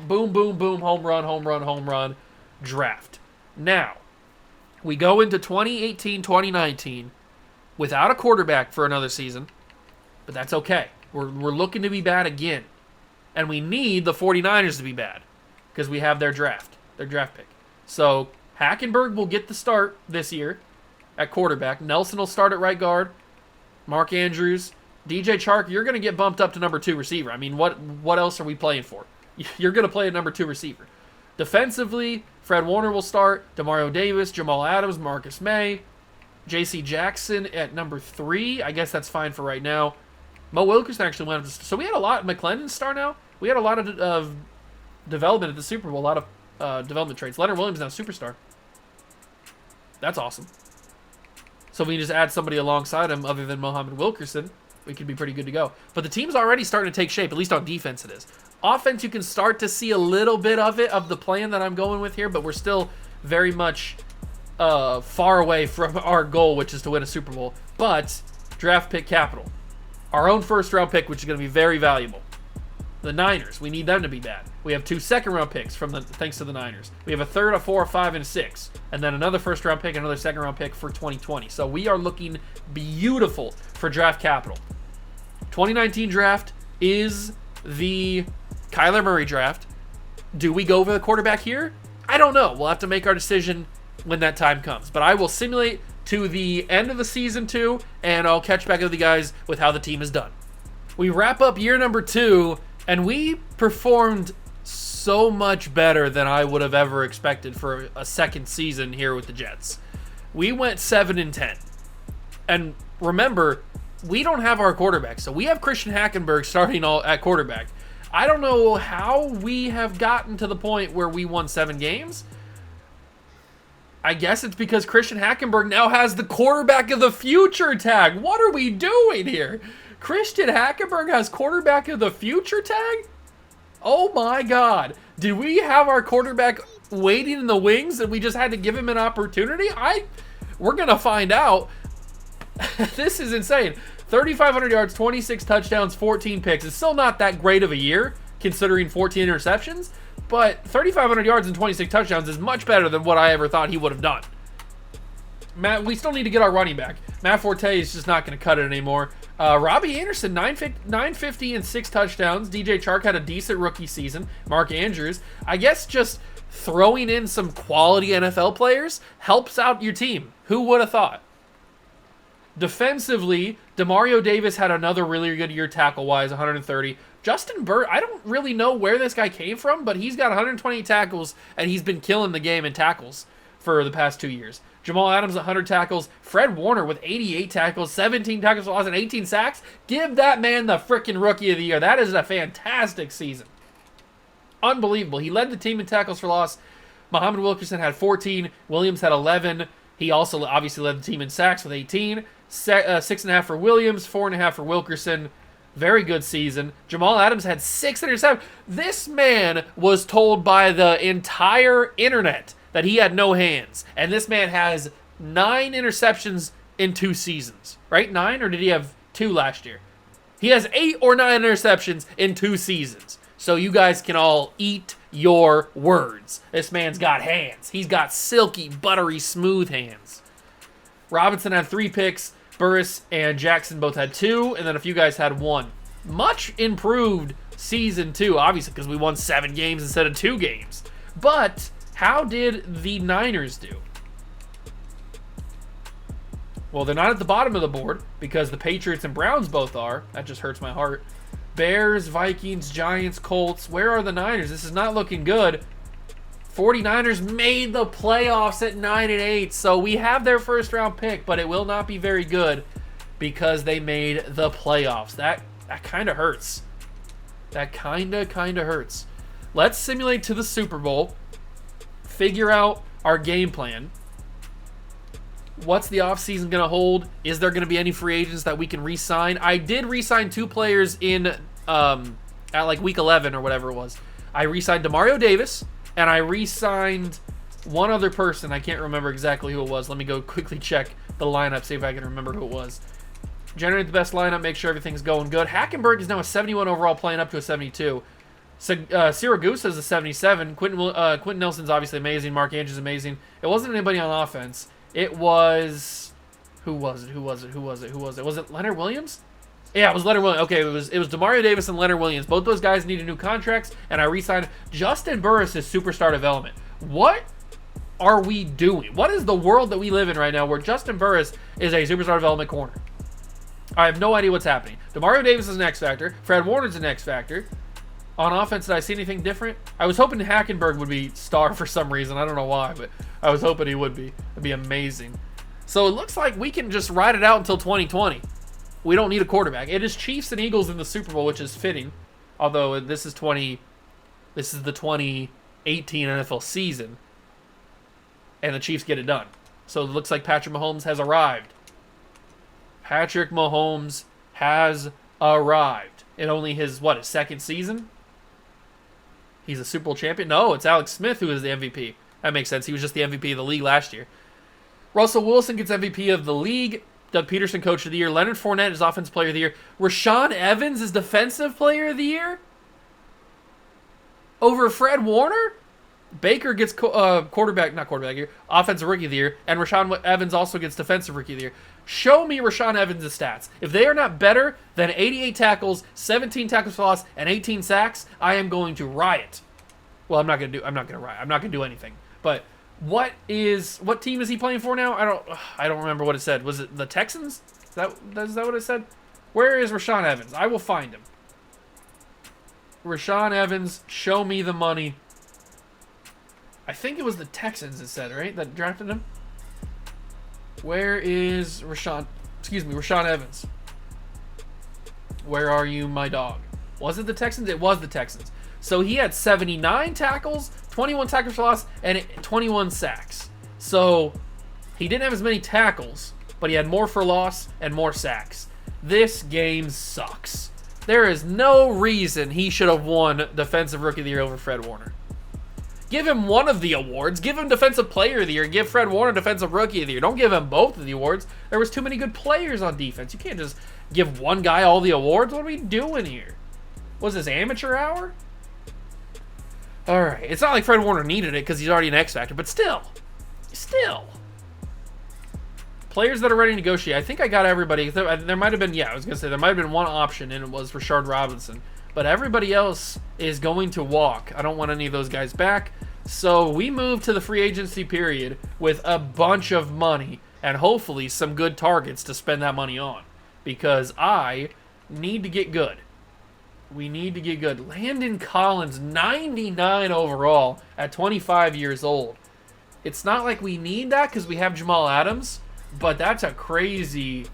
Boom, boom, boom, home run, home run, home run draft. Now, we go into 2018-2019 without a quarterback for another season, but that's okay. We're looking to be bad again. And we need the 49ers to be bad because we have their draft pick. So, Hackenberg will get the start this year at quarterback. Nelson will start at right guard. Mark Andrews. DJ Chark, you're going to get bumped up to number 2 receiver. I mean, what else are we playing for? You're going to play a number 2 receiver. Defensively, Fred Warner will start. Demario Davis, Jamal Adams, Marcus May. J.C. Jackson at number 3. I guess that's fine for right now. Mo Wilkerson actually went up to... So we had a lot... McClendon's star now. We had a lot of development at the Super Bowl. A lot of development traits. Leonard Williams now superstar. That's awesome. So we just add somebody alongside him other than Mohamed Wilkerson. We could be pretty good to go. But the team's already starting to take shape, at least on defense it is. Offense, you can start to see a little bit of it, of the plan that I'm going with here, but we're still very much far away from our goal, which is to win a Super Bowl. But draft pick capital. Our own first-round pick, which is going to be very valuable. The Niners, we need them to be bad. We have 2 second-round picks thanks to the Niners. We have a 3rd, a 4, a 5, and a 6. And then another first-round pick, another second-round pick for 2020. So we are looking beautiful for draft capital. 2019 draft is the Kyler Murray draft. Do we go for the quarterback here? I don't know. We'll have to make our decision when that time comes. But I will simulate to the end of the season 2, and I'll catch back with you guys with how the team is done. We wrap up year number 2, and we performed so much better than I would have ever expected for a second season here with the Jets. We went 7-10. And remember, we don't have our quarterback, so we have Christian Hackenberg starting at quarterback. I don't know how we have gotten to the point where we won 7 games. I guess it's because Christian Hackenberg now has the quarterback of the future tag. What are we doing here? Christian Hackenberg has quarterback of the future tag? Oh my God. Did we have our quarterback waiting in the wings and we just had to give him an opportunity? We're going to find out. This is insane. 3,500 yards, 26 touchdowns, 14 picks. It's still not that great of a year considering 14 interceptions, but 3,500 yards and 26 touchdowns is much better than what I ever thought he would have done. We still need to get our running back. Matt Forte is just not going to cut it anymore. Robbie Anderson, 950 and 6 touchdowns. DJ Chark had a decent rookie season. Mark Andrews. I guess just throwing in some quality NFL players helps out your team. Who would have thought? Defensively, Demario Davis had another really good year tackle-wise, 130. Justin Burr, I don't really know where this guy came from, but he's got 120 tackles, and he's been killing the game in tackles for the past 2 years. Jamal Adams, 100 tackles. Fred Warner with 88 tackles, 17 tackles for loss, and 18 sacks. Give that man the freaking Rookie of the Year. That is a fantastic season. Unbelievable. He led the team in tackles for loss. Muhammad Wilkerson had 14. Williams had 11. He also obviously led the team in sacks with 18. 6.5 for Williams, 4.5 for Wilkerson. Very good season. Jamal Adams had 6 interceptions. This man was told by the entire internet that he had no hands. And this man has 9 interceptions in 2 seasons. Right? 9? Or did he have 2 last year? He has 8 or 9 interceptions in 2 seasons. So you guys can all eat your words. This man's got hands. He's got silky, buttery, smooth hands. Robinson had 3 picks. Burris and Jackson both had 2. And then a few guys had 1. Much improved season 2. Obviously, because we won 7 games instead of 2 games. But how did the Niners do? Well, they're not at the bottom of the board because the Patriots and Browns both are. That just hurts my heart. Bears, Vikings, Giants, Colts. Where are the Niners? This is not looking good. 49ers made the playoffs at 9-8, so we have their first round pick, but it will not be very good because they made the playoffs. That kind of hurts. That kind of hurts. Let's simulate to the Super Bowl. Figure out our game plan. What's the offseason going to hold? Is there going to be any free agents that we can re-sign? I did re-sign 2 players in at like week 11 or whatever it was. I re-signed Demario Davis, and I re-signed one other person. I can't remember exactly who it was. Let me go quickly check the lineup, see if I can remember who it was. Generate the best lineup, make sure everything's going good. Hackenberg is now a 71 overall, playing up to a 72. Siragusa is a 77. Quentin Nelson's obviously amazing. Mark Andrews is amazing. It wasn't anybody on offense. It was... Who was it? Was it Leonard Williams? Yeah, it was Leonard Williams. Okay, it was Demario Davis and Leonard Williams. Both those guys needed new contracts, and I re-signed Justin Burris as superstar development. What are we doing? What is the world that we live in right now where Justin Burris is a superstar development corner? I have no idea what's happening. Demario Davis is an X factor. Fred Warner's an X factor. On offense, did I see anything different? I was hoping Hackenberg would be star for some reason. I don't know why, but I was hoping he would be. It'd be amazing. So it looks like we can just ride it out until 2020. We don't need a quarterback. It is Chiefs and Eagles in the Super Bowl, which is fitting. Although this is the 2018 NFL season, and the Chiefs get it done. So it looks like Patrick Mahomes has arrived. Patrick Mahomes has arrived in only his second season. He's a Super Bowl champion. No, it's Alex Smith who is the MVP. That makes sense. He was just the MVP of the league last year. Russell Wilson gets MVP of the league. Doug Peterson, Coach of the Year. Leonard Fournette is Offensive Player of the Year. Rashaan Evans is Defensive Player of the Year? Over Fred Warner? Baker gets Offensive Rookie of the Year. And Rashaan Evans also gets Defensive Rookie of the Year. Show me Rashaan Evans' stats. If they are not better than 88 tackles, 17 tackles for loss, and 18 sacks, I am going to riot. Well, I'm not going to riot. I'm not going to do anything. But what team is he playing for now? I don't remember what it said. Was it the Texans? Is that what it said? Where is Rashaan Evans? I will find him. Rashaan Evans, show me the money. I think it was the Texans, it said, right? That drafted him? Where is Rashaan Evans? Where are you, my dog? Was it the Texans? It was the Texans. So he had 79 tackles, 21 tackles for loss, and 21 sacks. So he didn't have as many tackles, but he had more for loss and more sacks. This game sucks. There is no reason he should have won Defensive Rookie of the Year over Fred Warner. Give him one of the awards. Give him Defensive Player of the Year. Give Fred Warner Defensive Rookie of the Year. Don't give him both of the awards. There was too many good players on defense. You can't just give one guy all the awards. What are we doing here? Was this amateur hour? All right. It's not like Fred Warner needed it because he's already an X Factor, but still. Players that are ready to negotiate. I think I got everybody. There might have been, yeah, I was going to say, there might have been one option, and it was Rashard Robinson. But everybody else is going to walk. I don't want any of those guys back. So we move to the free agency period with a bunch of money and hopefully some good targets to spend that money on. Because I need to get good. We need to get good. Landon Collins, 99 overall at 25 years old. It's not like we need that because we have Jamal Adams, but that's a crazy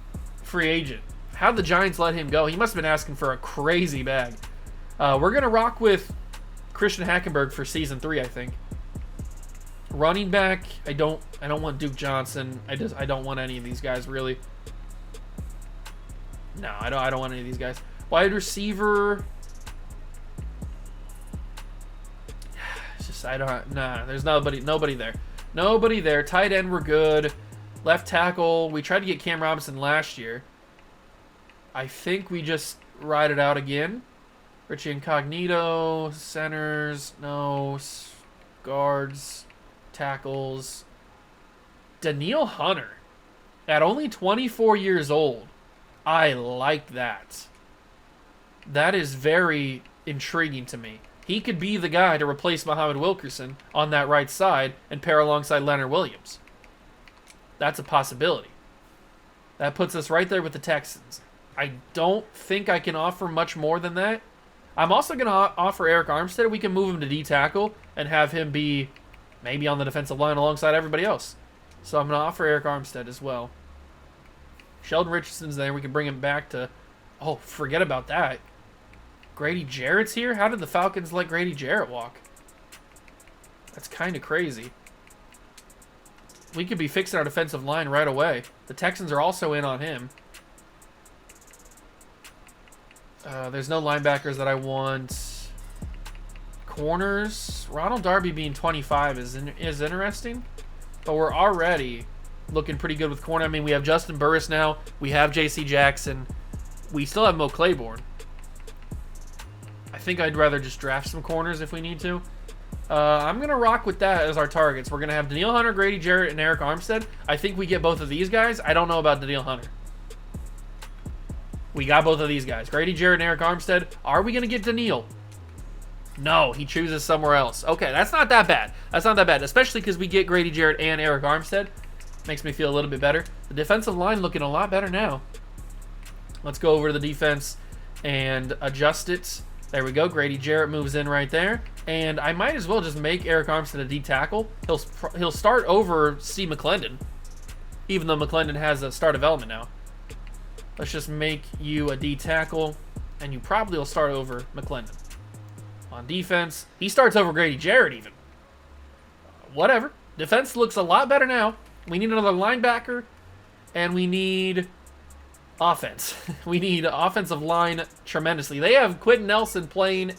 free agent. How'd the Giants let him go? He must have been asking for a crazy bag. We're going to rock with Christian Hackenberg for season 3, I think. Running back, I don't want Duke Johnson. I don't want any of these guys, really. No, I don't want any of these guys. Wide receiver. It's just, there's nobody there. Nobody there. Tight end, we're good. Left tackle, we tried to get Cam Robinson last year. I think we just ride it out again. Richie Incognito, centers, no, guards, tackles. Daniil Hunter, at only 24 years old. I like that. That is very intriguing to me. He could be the guy to replace Muhammad Wilkerson on that right side and pair alongside Leonard Williams. That's a possibility. That puts us right there with the Texans. I don't think I can offer much more than that. I'm also going to offer Eric Armstead. We can move him to D-tackle and have him be maybe on the defensive line alongside everybody else. So I'm going to offer Eric Armstead as well. Sheldon Richardson's there. We can bring him back to... Oh, forget about that. Grady Jarrett's here? How did the Falcons let Grady Jarrett walk? That's kind of crazy. We could be fixing our defensive line right away. The Texans are also in on him. There's no linebackers that I want. Corners. Ronald Darby being 25 is interesting. But we're already looking pretty good with corner. I mean, we have Justin Burris now. We have J.C. Jackson. We still have Mo Claiborne. I think I'd rather just draft some corners if we need to. I'm going to rock with that as our targets. We're going to have Daniil Hunter, Grady Jarrett, and Eric Armstead. I think we get both of these guys. I don't know about Daniil Hunter. We got both of these guys. Grady Jarrett and Eric Armstead. Are we going to get Daniil? No, he chooses somewhere else. Okay, that's not that bad. That's not that bad, especially because we get Grady Jarrett and Eric Armstead. Makes me feel a little bit better. The defensive line looking a lot better now. Let's go over to the defense and adjust it. There we go. Grady Jarrett moves in right there. And I might as well just make Eric Armstead a D-tackle. He'll start over Steve McClendon, even though McClendon has a star development now. Let's just make you a D-tackle, and you probably will start over McClendon. On defense, he starts over Grady Jarrett even. Whatever. Defense looks a lot better now. We need another linebacker, and we need offense. We need offensive line tremendously. They have Quentin Nelson playing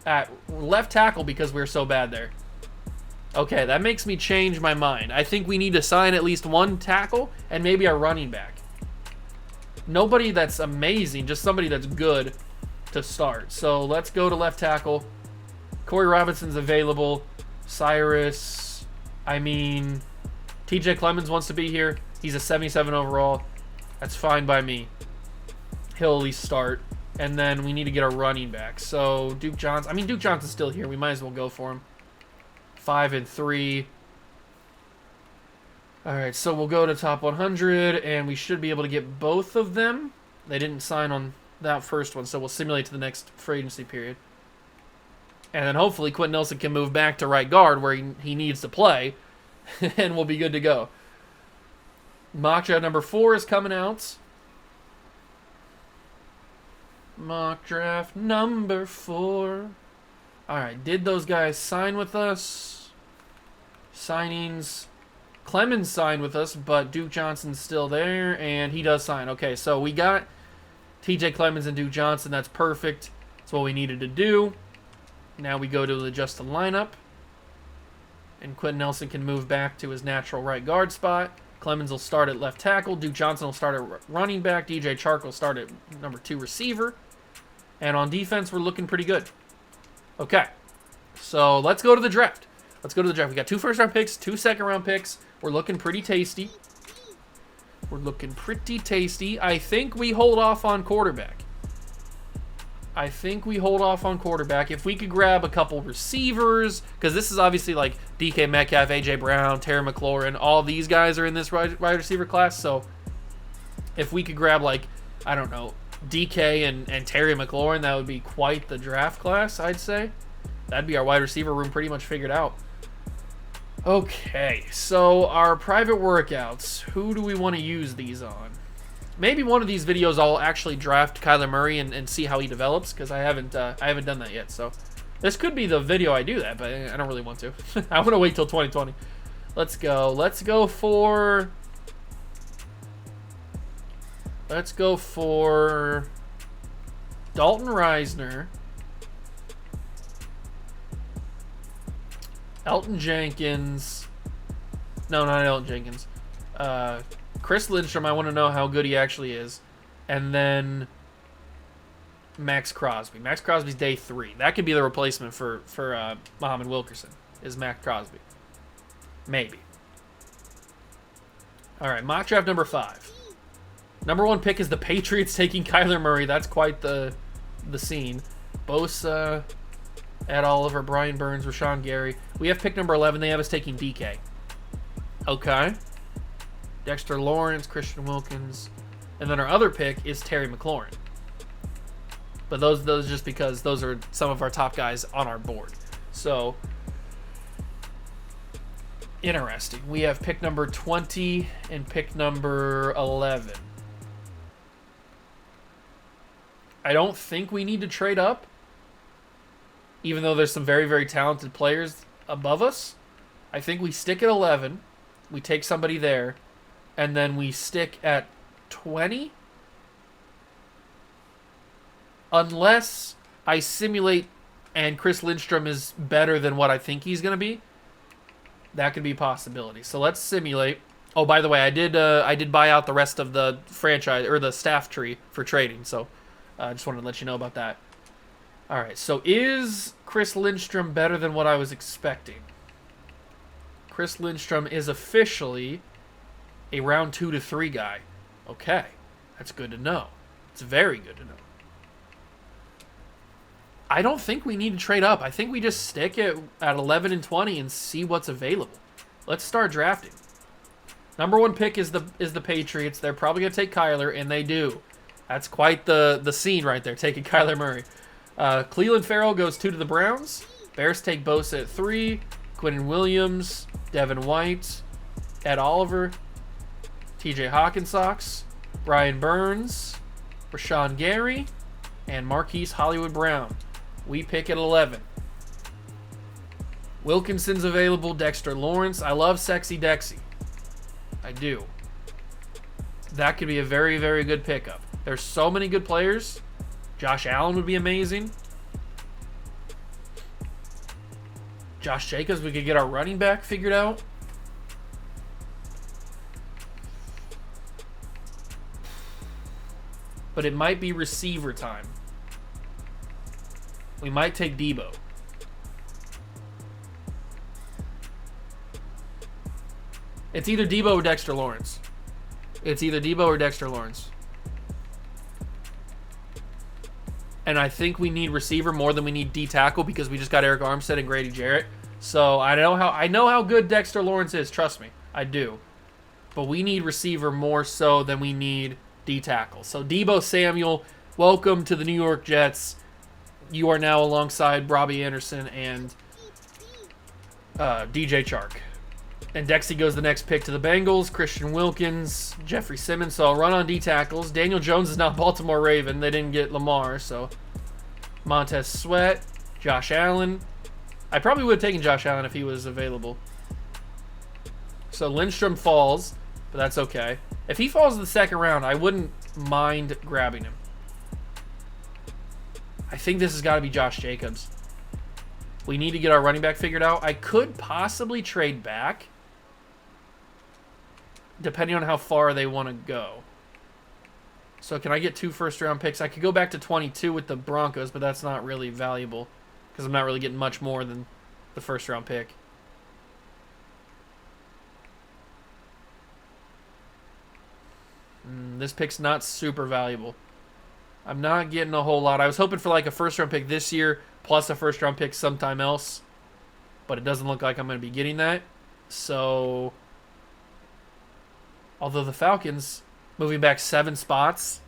at left tackle because we're so bad there. Okay, that makes me change my mind. I think we need to sign at least one tackle and maybe a running back. Nobody that's amazing, just somebody that's good to start. So let's go to left tackle. Corey Robinson's available. Cyrus, TJ Clemens wants to be here. He's a 77 overall. That's fine by me. He'll at least start. And then we need to get a running back. So Duke Johnson. Duke Johnson's still here. We might as well go for him. 5 and 3. All right, so we'll go to top 100, and we should be able to get both of them. They didn't sign on that first one, so we'll simulate to the next free agency period. And then hopefully Quentin Nelson can move back to right guard where he needs to play, and we'll be good to go. Mock draft number 4 is coming out. Mock draft number 4. All right, did those guys sign with us? Signings. Clemens signed with us, but Duke Johnson's still there, and he does sign. Okay, so we got TJ Clemens and Duke Johnson. That's perfect. That's what we needed to do. Now we go to adjust the lineup, and Quentin Nelson can move back to his natural right guard spot. Clemens will start at left tackle. Duke Johnson will start at running back. DJ Chark will start at number 2 receiver. And on defense, we're looking pretty good. Okay, so let's go to the draft. We got 2 first-round picks, 2 second-round picks. We're looking pretty tasty. We're looking pretty tasty. I think we hold off on quarterback. If we could grab a couple receivers, because this is obviously like DK Metcalf, AJ Brown, Terry McLaurin, all these guys are in this wide receiver class. So if we could grab, like, I don't know, DK and Terry McLaurin, that would be quite the draft class, I'd say. That'd be our wide receiver room pretty much figured out. Okay, so our private workouts. Who do we want to use these on? Maybe one of these videos I'll actually draft Kyler Murray and see how he develops, because I haven't done that yet. So this could be the video I do that, but I don't really want to. I want to wait till 2020. Let's go for Dalton Reisner, Elton Jenkins. No, not Elton Jenkins. Chris Lindstrom, I want to know how good he actually is. And then Max Crosby. Max Crosby's day 3. That could be the replacement for Muhammad Wilkerson, is Max Crosby. Maybe. All right, mock draft number 5. Number 1 pick is the Patriots taking Kyler Murray. That's quite the scene. Bosa, Ed Oliver, Brian Burns, Rashawn Gary. We have pick number 11. They have us taking DK. Okay. Dexter Lawrence, Christian Wilkins. And then our other pick is Terry McLaurin. But those just because those are some of our top guys on our board. So, interesting. We have pick number 20 and pick number 11. I don't think we need to trade up, even though there's some very, very talented players above us. I think we stick at 11. We take somebody there. And then we stick at 20. Unless I simulate and Chris Lindstrom is better than what I think he's going to be. That could be a possibility. So let's simulate. Oh, by the way, I did buy out the rest of the franchise or the staff tree for trading. So I just wanted to let you know about that. All right. So is Chris Lindstrom better than what I was expecting? Chris Lindstrom is officially a round 2 to 3 guy. Okay. That's good to know. It's very good to know. I don't think we need to trade up. I think we just stick it at 11 and 20 and see what's available. Let's start drafting. Number 1 pick is the Patriots. They're probably going to take Kyler, and they do. That's quite the scene right there, taking Kyler Murray. Cleveland Farrell goes 2 to the Browns. Bears take Bosa at 3. Quinnen Williams, Devin White, Ed Oliver, TJ Hawkinsox, Brian Burns, Rashawn Gary, and Marquise Hollywood Brown. We pick at 11. Wilkinson's available, Dexter Lawrence. I love Sexy Dexy. I do. That could be a very, very good pickup. There's so many good players. Josh Allen would be amazing. Josh Jacobs, we could get our running back figured out. But it might be receiver time. We might take Debo. It's either Debo or Dexter Lawrence. And I think we need receiver more than we need D tackle because we just got Eric Armstead and Grady Jarrett. So I know how good Dexter Lawrence is. Trust me, I do. But we need receiver more so than we need D tackle. So Debo Samuel, welcome to the New York Jets. You are now alongside Robbie Anderson and DJ Chark. And Dexy goes the next pick to the Bengals. Christian Wilkins, Jeffrey Simmons. So I'll run on D tackles. Daniel Jones is now Baltimore Raven. They didn't get Lamar, so Montez Sweat, Josh Allen. I probably would have taken Josh Allen if he was available. So Lindstrom falls, but that's okay. If he falls in the second round, I wouldn't mind grabbing him. I think this has got to be Josh Jacobs. We need to get our running back figured out. I could possibly trade back, depending on how far they want to go. So can I get 2 first-round picks? I could go back to 22 with the Broncos, but that's not really valuable because I'm not really getting much more than the first-round pick. This pick's not super valuable. I'm not getting a whole lot. I was hoping for like a first-round pick this year plus a first-round pick sometime else, but it doesn't look like I'm going to be getting that. So, although the Falcons moving back 7 spots,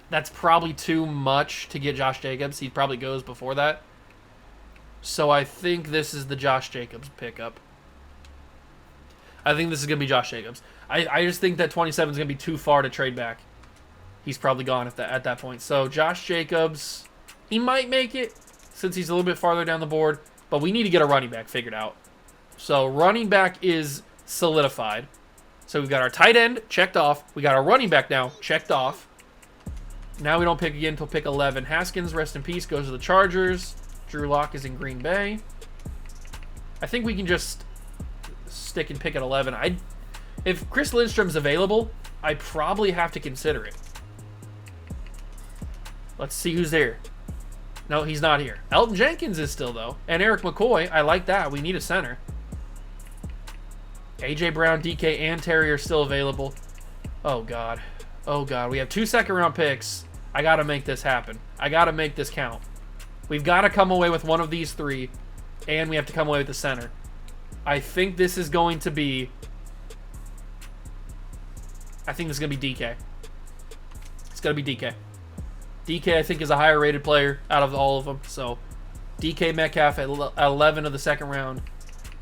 that's probably too much to get Josh Jacobs. He probably goes before that. So I think this is the Josh Jacobs pickup. I think this is going to be Josh Jacobs. I just think that 27 is going to be too far to trade back. He's probably gone at that point. So Josh Jacobs, he might make it since he's a little bit farther down the board, but we need to get a running back figured out. So running back is solidified. So we've got our tight end checked off. We got our running back now checked off. Now we don't pick again until pick 11. Haskins, rest in peace, goes to the Chargers. Drew Lock is in Green Bay. I think we can just stick and pick at 11. If Chris Lindstrom's available, I probably have to consider it. Let's see who's there. No, he's not here. Elton Jenkins is still, though. And Eric McCoy. I like that. We need a center. A.J. Brown, DK, and Terry are still available. Oh, God. Oh, God. We have 2 second-round picks. I got to make this happen. I got to make this count. We've got to come away with one of these 3, and we have to come away with the center. I think this is going to be... I think this is going to be DK. It's going to be DK. DK, I think, is a higher-rated player out of all of them. So, DK Metcalf at 11 of the second round.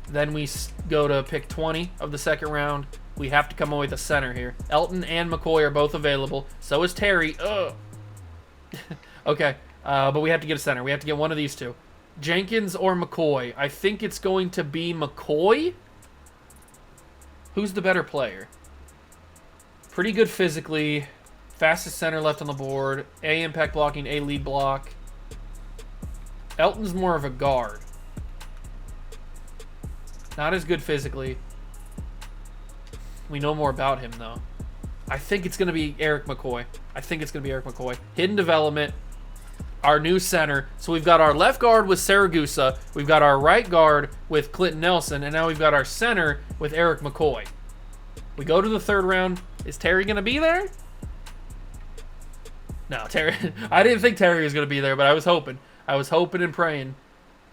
Then we go to pick 20 of the second round. We have to come away with a center here. Elton and McCoy are both available. So is Terry. Ugh. Okay, but we have to get a center. We have to get one of these 2. Jenkins or McCoy. I think it's going to be McCoy. Who's the better player? Pretty good physically. Fastest center left on the board. A impact blocking, A lead block. Elton's more of a guard. Not as good physically. We know more about him, though. I think it's going to be Eric McCoy. Hidden development. Our new center. So we've got our left guard with Saragusa. We've got our right guard with Clinton Nelson. And now we've got our center with Eric McCoy. We go to the 3rd round. Is Terry going to be there? No, Terry. I didn't think Terry was going to be there, but I was hoping. I was hoping and praying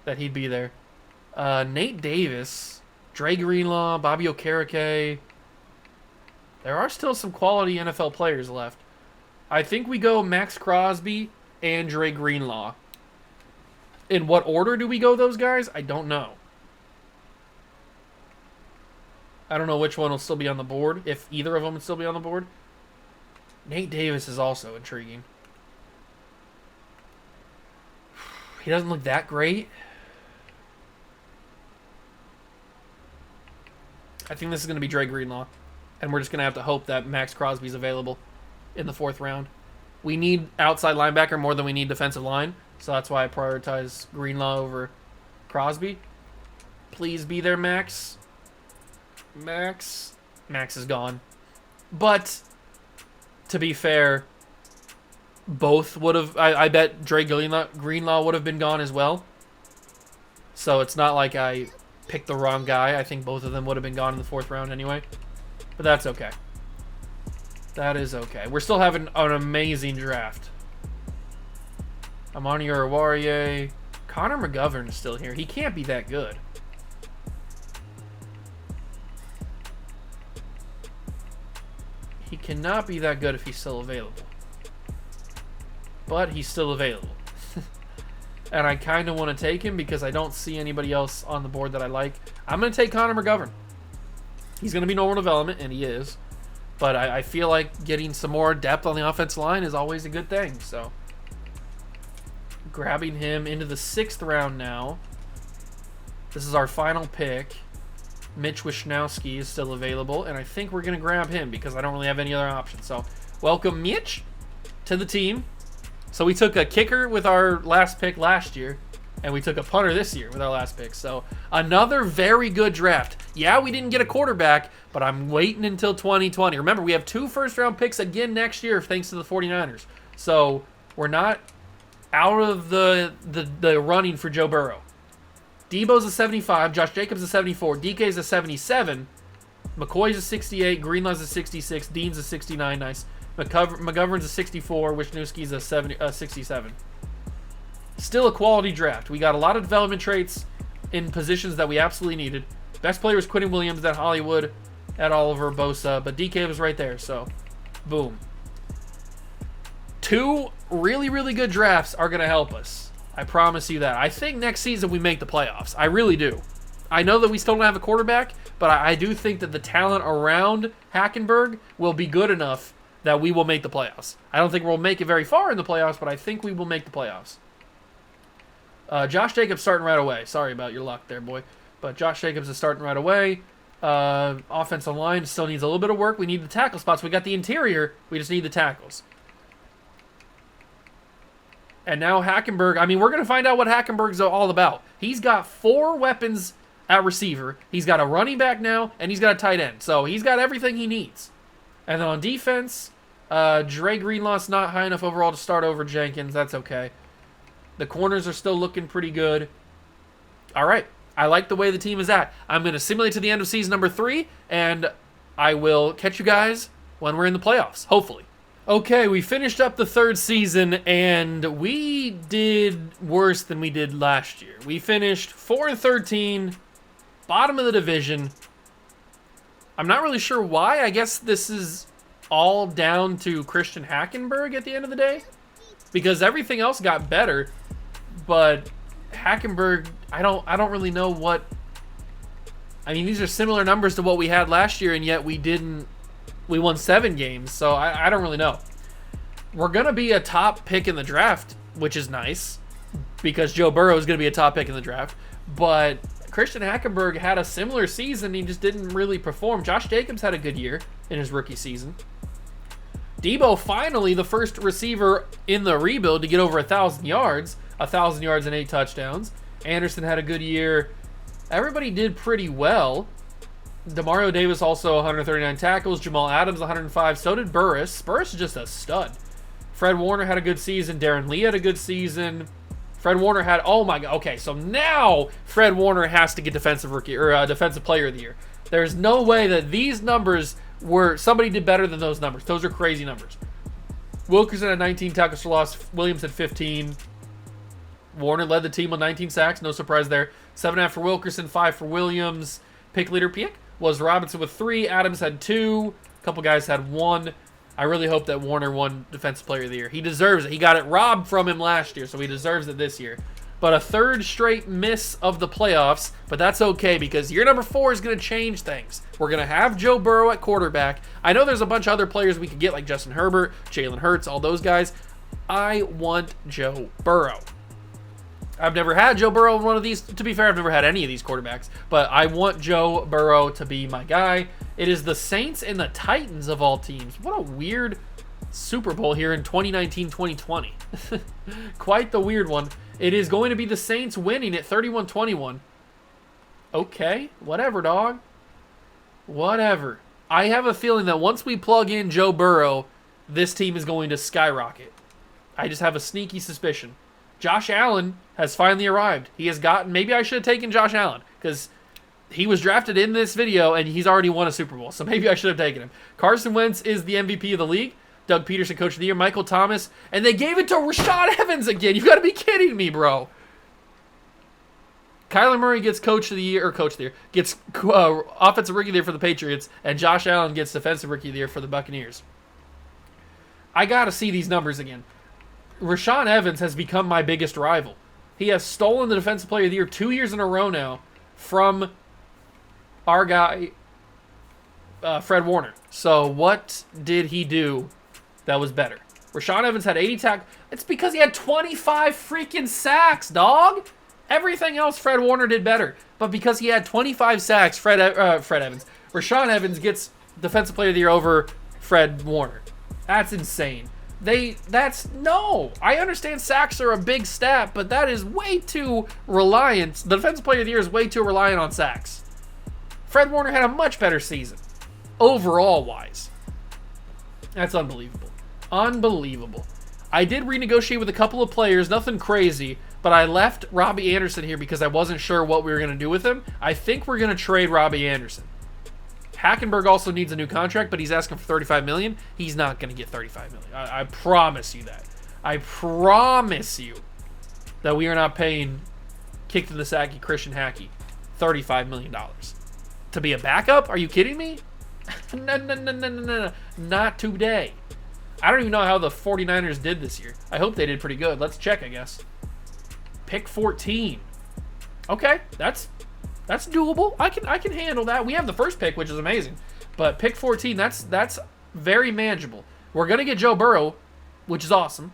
that he'd be there. Nate Davis, Dre Greenlaw, Bobby Okereke. There are still some quality NFL players left. I think we go Max Crosby and Dre Greenlaw. In what order do we go those guys? I don't know. I don't know which one will still be on the board, if either of them will still be on the board. Nate Davis is also intriguing. He doesn't look that great. I think this is going to be Dre Greenlaw. And we're just going to have to hope that Max Crosby's available in the 4th round. We need outside linebacker more than we need defensive line. So that's why I prioritize Greenlaw over Crosby. Please be there, Max. Max is gone. But, to be fair, both would have... I bet Dre Greenlaw would have been gone as well. So it's not like I picked the wrong guy. I think both of them would have been gone in the 4th round anyway. But that's okay. That is okay. We're still having an amazing draft. Amani Oruwariye. Connor McGovern is still here. He can't be that good. He cannot be that good if he's still available. But he's still available. And I kind of want to take him because I don't see anybody else on the board that I like. I'm going to take Connor McGovern. He's going to be normal development, and he is. But I feel like getting some more depth on the offensive line is always a good thing. So, grabbing him into the 6th round now. This is our final pick. Mitch Wishnowsky is still available, and I think we're going to grab him because I don't really have any other options. So, welcome Mitch to the team. So, we took a kicker with our last pick last year, and we took a punter this year with our last pick. So, another very good draft. Yeah, we didn't get a quarterback, but I'm waiting until 2020. Remember, we have 2 first-round picks again next year thanks to the 49ers. So, we're not out of the running for Joe Burrow. Debo's a 75, Josh Jacobs a 74, DK's a 77, McCoy's a 68, Greenlaw's a 66, Dean's a 69. Nice. McGovern's a 64. Wisniewski's a 67. Still a quality draft. We got a lot of development traits in positions that we absolutely needed. Best player was Quentin Williams, then Hollywood, at Oliver, Bosa, but DK was right there, so boom. 2 really, really good drafts are going to help us. I promise you that. I think next season we make the playoffs. I really do. I know that we still don't have a quarterback, but I do think that the talent around Hackenberg will be good enough that we will make the playoffs. I don't think we'll make it very far in the playoffs, but I think we will make the playoffs. Josh Jacobs starting right away. Sorry about your luck there, boy. But Josh Jacobs is starting right away. Offensive line still needs a little bit of work. We need the tackle spots. We got the interior. We just need the tackles. And now Hackenberg. I mean, we're going to find out what Hackenberg's all about. He's got 4 weapons at receiver. He's got a running back now, and he's got a tight end. So he's got everything he needs. And then on defense, Dre Greenlaw's not high enough overall to start over Jenkins. That's okay. The corners are still looking pretty good. All right. I like the way the team is at. I'm going to simulate to the end of season number 3, and I will catch you guys when we're in the playoffs, hopefully. Okay, we finished up the 3rd season, and we did worse than we did last year. We finished 4-13, bottom of the division. I'm not really sure why. I guess this is all down to Christian Hackenberg at the end of the day, because everything else got better, but Hackenberg, I don't really know what. I mean, these are similar numbers to what we had last year, and yet we won 7 games, so I don't really know. We're gonna be a top pick in the draft, which is nice, because Joe Burrow is gonna be a top pick in the draft. But Christian Hackenberg had a similar season; he just didn't really perform. Josh Jacobs had a good year in his rookie season. Debo finally the first receiver in the rebuild to get over 1,000 yards. 1,000 yards and 8 touchdowns. Anderson had a good year. Everybody did pretty well. Demario Davis also 139 tackles. Jamal Adams 105. So did Burris. Burris is just a stud. Fred Warner had a good season. Darren Lee had a good season. Fred Warner had, oh my god. Okay, so now Fred Warner has to get defensive rookie or defensive player of the year. There's no way that these numbers were, somebody did better than those numbers. Those are crazy numbers. Wilkerson had 19 tackles for loss. Williams had 15. Warner led the team with 19 sacks. No surprise there. 7.5 for Wilkerson, 5 for Williams. Pick leader was Robinson with 3. Adams had 2. A couple guys had 1. I really hope that Warner won Defensive Player of the Year. He deserves it. He got it robbed from him last year, so he deserves it this year. But a 3rd straight miss of the playoffs, but that's okay because year number 4 is going to change things. We're going to have Joe Burrow at quarterback. I know there's a bunch of other players we could get like Justin Herbert, Jalen Hurts, all those guys. I want Joe Burrow. I've never had Joe Burrow in one of these. To be fair, I've never had any of these quarterbacks. But I want Joe Burrow to be my guy. It is the Saints and the Titans of all teams. What a weird Super Bowl here in 2019-2020. Quite the weird one. It is going to be the Saints winning at 31-21. Okay, whatever, dog. Whatever. I have a feeling that once we plug in Joe Burrow, this team is going to skyrocket. I just have a sneaky suspicion. Josh Allen has finally arrived. He has gotten, maybe I should have taken Josh Allen because he was drafted in this video and he's already won a Super Bowl. So maybe I should have taken him. Carson Wentz is the MVP of the league. Doug Peterson, Coach of the Year. Michael Thomas. And they gave it to Rashad Evans again. You've got to be kidding me, bro. Kyler Murray gets Coach of the Year, gets Offensive Rookie of the Year for the Patriots. And Josh Allen gets Defensive Rookie of the Year for the Buccaneers. I got to see these numbers again. Rashaan Evans has become my biggest rival. He has stolen the Defensive Player of the Year 2 years in a row now from our guy, Fred Warner. So what did he do that was better? Rashaan Evans had 80 tackles. It's because he had 25 freaking sacks, dog. Everything else Fred Warner did better. But because he had 25 sacks, Rashaan Evans gets Defensive Player of the Year over Fred Warner. That's insane. No. I understand sacks are a big stat, but that is way too reliant. The Defensive Player of the Year is way too reliant on sacks. Fred Warner had a much better season, overall-wise. That's unbelievable. Unbelievable. I did renegotiate with a couple of players, nothing crazy, but I left Robbie Anderson here because I wasn't sure what we were going to do with him. I think we're going to trade Robbie Anderson. Hackenberg also needs a new contract, but he's asking for $35 million. He's not going to get $35 million. I promise you that. I promise you that we are not paying kick to the sacky Christian Hackey $35 million to be a backup. Are you kidding me? No, not today. I don't even know how the 49ers did this year. I hope they did pretty good. Let's check, I guess. Pick 14. Okay, that's doable. I can handle that. We have the first pick, which is amazing. But pick 14, that's very manageable. We're going to get Joe Burrow, which is awesome.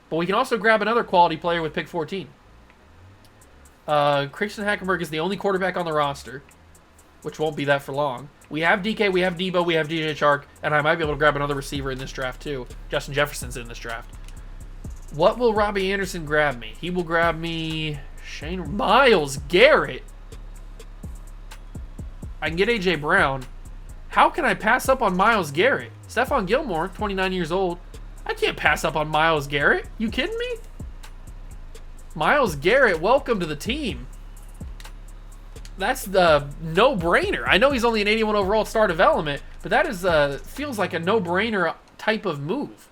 But we can also grab another quality player with pick 14. Christian Hackenberg is the only quarterback on the roster, which won't be that for long. We have DK, we have Debo, we have DJ Chark, and I might be able to grab another receiver in this draft too. Justin Jefferson's in this draft. What will Robbie Anderson grab me? He will grab me Myles Garrett. I can get A.J. Brown. How can I pass up on Myles Garrett? Stephon Gilmore, 29 years old. I can't pass up on Myles Garrett. You kidding me? Myles Garrett, welcome to the team. That's the no-brainer. I know he's only an 81 overall star development, but that is feels like a no-brainer type of move.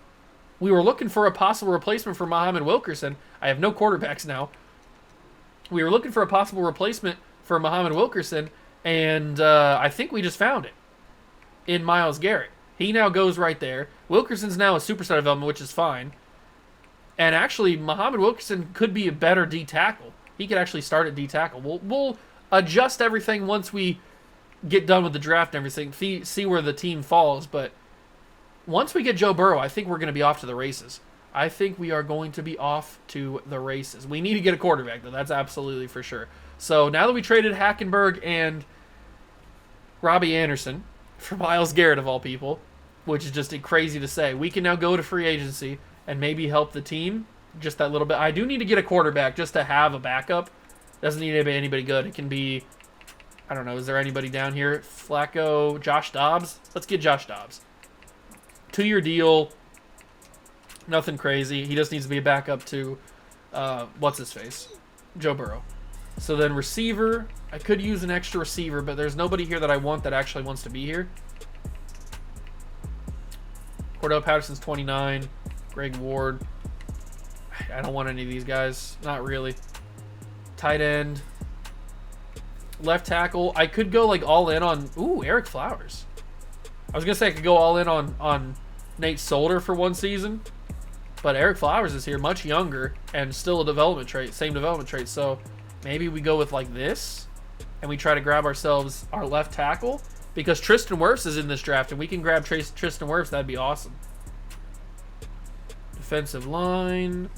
We were looking for a possible replacement for Muhammad Wilkerson. I have no quarterbacks now. We were looking for a possible replacement for Muhammad Wilkerson, and I think we just found it in Myles Garrett. He now goes right there. Wilkerson's now a superstar development, which is fine. And actually, Muhammad Wilkerson could be a better D tackle. He could actually start at D tackle. We'll adjust everything once we get done with the draft and everything, see where the team falls. But once we get Joe Burrow, I think we're going to be off to the races. I think we are going to be off to the races. We need to get a quarterback, though. That's absolutely for sure. So now that we traded Hackenberg and Robbie Anderson for Myles Garrett, of all people, which is just crazy to say, we can now go to free agency and maybe help the team just that little bit. I do need to get a quarterback just to have a backup. Doesn't need to be anybody good. It can be, I don't know, is there anybody down here? Flacco, Josh Dobbs? Let's get Josh Dobbs. 2-year deal. Nothing crazy. He just needs to be a backup to, what's-his-face? Joe Burrow. So then receiver. I could use an extra receiver, but there's nobody here that I want that actually wants to be here. Cordell Patterson's 29. Greg Ward. I don't want any of these guys. Not really. Tight end. Left tackle. I could go like all in on... Ooh, Eric Flowers. I was going to say I could go all in on Nate Solder for one season. But Eric Flowers is here, much younger, and still a development trait. Same development trait. So maybe we go with like this. And we try to grab ourselves our left tackle. Because Tristan Wirfs is in this draft. And we can grab Tristan Wirfs. That'd be awesome. Defensive line...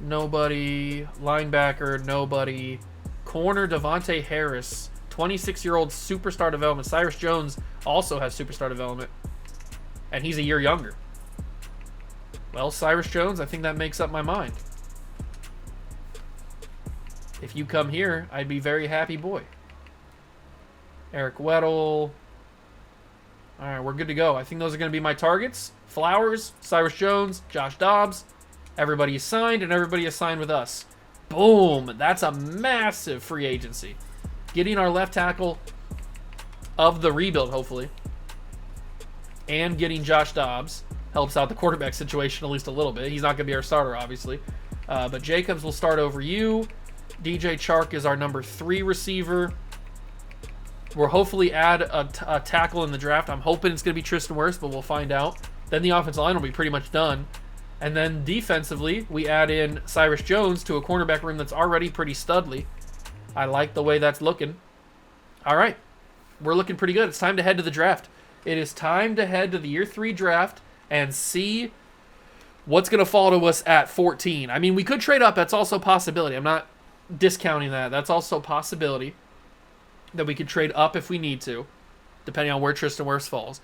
Nobody. Linebacker, nobody. Corner, Devontae Harris. 26-year-old superstar development. Cyrus Jones also has superstar development. And he's a year younger. Well, Cyrus Jones, I think that makes up my mind. If you come here, I'd be very happy boy. Eric Weddle. All right, we're good to go. I think those are going to be my targets. Flowers, Cyrus Jones, Josh Dobbs. Everybody is signed, and everybody is signed with us. Boom. That's a massive free agency. Getting our left tackle of the rebuild, hopefully, and getting Josh Dobbs helps out the quarterback situation at least a little bit. He's not going to be our starter, obviously. But Jacobs will start over you. DJ Chark is our number 3 receiver. We'll hopefully add a tackle in the draft. I'm hoping it's going to be Tristan Wirfs, but we'll find out. Then the offensive line will be pretty much done. And then defensively, we add in Cyrus Jones to a cornerback room that's already pretty studly. I like the way that's looking. All right. We're looking pretty good. It's time to head to the draft. It is time to head to the year 3 draft and see what's going to fall to us at 14. I mean, we could trade up. That's also a possibility. I'm not discounting that. That's also a possibility that we could trade up if we need to, depending on where Tristan Wirfs falls.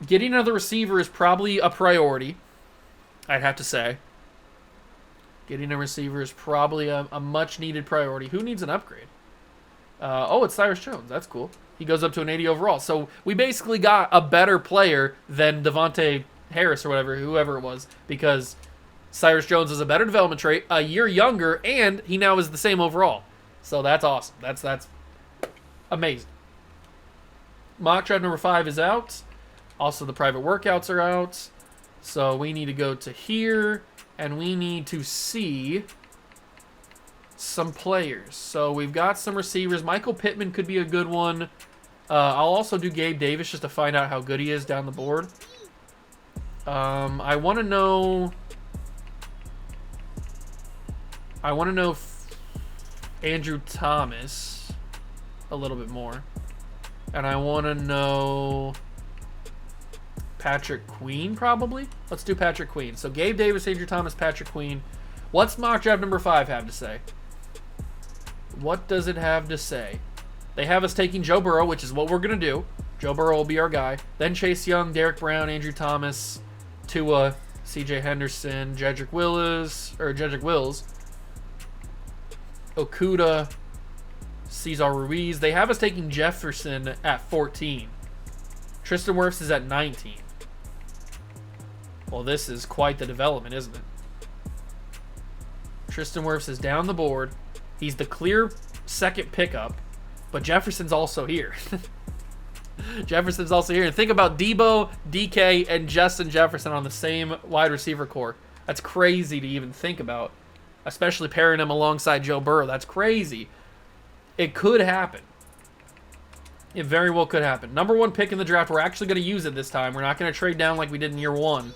Getting another receiver is probably a priority, I'd have to say. Getting a receiver is probably a much-needed priority. Who needs an upgrade? It's Cyrus Jones. That's cool. He goes up to an 80 overall. So we basically got a better player than Devontae Harris or whoever it was, because Cyrus Jones is a better development trait, a year younger, and he now is the same overall. So that's awesome. That's amazing. mock draft number 5 is out. Also, the private workouts are out. So we need to go to here, and we need to see some players. So we've got some receivers. Michael Pittman could be a good one. I'll also do Gabe Davis just to find out how good he is down the board. I want to know Andrew Thomas a little bit more. And I want to know Patrick Queen, probably. Let's do Patrick Queen. So Gabe Davis, Andrew Thomas, Patrick Queen. What's mock draft number 5 have to say? What does it have to say? They have us taking Joe Burrow, which is what we're going to do. Joe Burrow will be our guy. Then Chase Young, Derek Brown, Andrew Thomas, Tua, CJ Henderson, Jedrick Wills, Okuda, Cesar Ruiz. They have us taking Jefferson at 14. Tristan Wirfs is at 19. Well, this is quite the development, isn't it? Tristan Wirfs is down the board. He's the clear second pickup, but Jefferson's also here. Jefferson's also here. And think about Debo, DK, and Justin Jefferson on the same wide receiver core. That's crazy to even think about, especially pairing him alongside Joe Burrow. That's crazy. It could happen. It very well could happen. Number 1 pick in the draft. We're actually going to use it this time. We're not going to trade down like we did in year 1.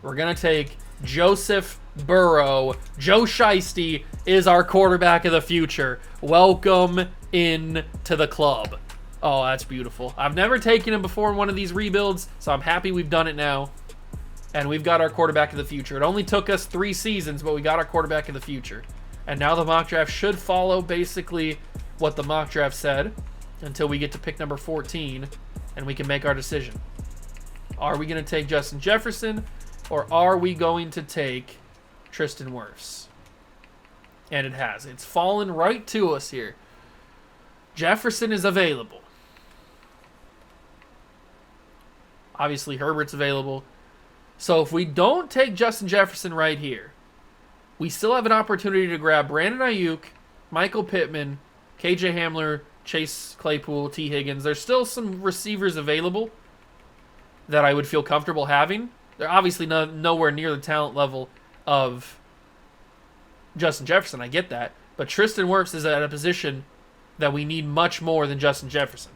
We're going to take Joseph Burrow. Joe Shiesty is our quarterback of the future. Welcome in to the club. Oh, that's beautiful. I've never taken him before in one of these rebuilds, so I'm happy we've done it now. And we've got our quarterback of the future. It only took us 3 seasons, but we got our quarterback of the future. And now the mock draft should follow basically what the mock draft said until we get to pick number 14 and we can make our decision. Are we going to take Justin Jefferson or are we going to take Tristan Wirfs? And it has. It's fallen right to us here. Jefferson is available. Obviously, Herbert's available. So if we don't take Justin Jefferson right here, we still have an opportunity to grab Brandon Ayuk, Michael Pittman, KJ Hamler, Chase Claypool, T. Higgins. There's still some receivers available that I would feel comfortable having. They're obviously nowhere near the talent level of Justin Jefferson. I get that. But Tristan Wirfs is at a position that we need much more than Justin Jefferson.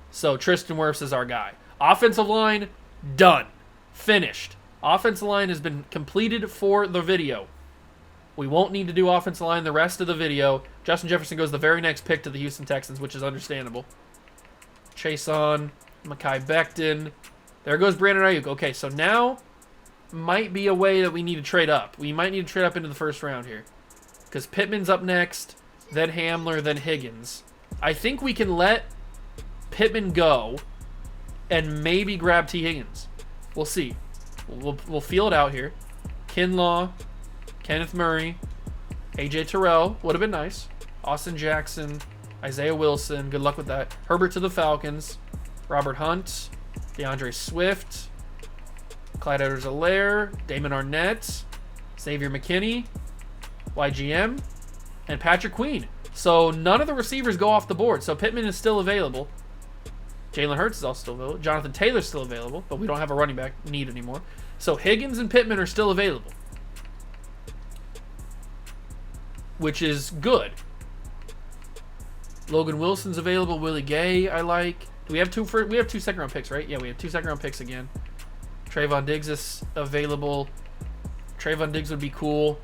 So Tristan Wirfs is our guy. Offensive line, done. Finished. Offensive line has been completed for the video. We won't need to do offensive line the rest of the video. Justin Jefferson goes the very next pick to the Houston Texans, which is understandable. Chase on, Mekhi Becton. There goes Brandon Ayuk. Okay, so now might be a way that we need to trade up. We might need to trade up into the first round here. Because Pittman's up next, then Hamler, then Higgins. I think we can let Pittman go and maybe grab T. Higgins. We'll see. We'll feel it out here. Kinlaw, Kenneth Murray, A.J. Terrell would have been nice. Austin Jackson, Isaiah Wilson. Good luck with that. Herbert to the Falcons. Robert Hunt, DeAndre Swift, Clyde Edwards-Helaire, Damon Arnett, Xavier McKinney, YGM, and Patrick Queen. So none of the receivers go off the board. So Pittman is still available. Jalen Hurts is also still available. Jonathan Taylor's still available, but we don't have a running back need anymore. So Higgins and Pittman are still available, which is good. Logan Wilson's available. Willie Gay, I like. Do we have we have 2 second round picks, right? Yeah, we have 2 second round picks again. Trayvon Diggs is available. Trayvon Diggs would be cool,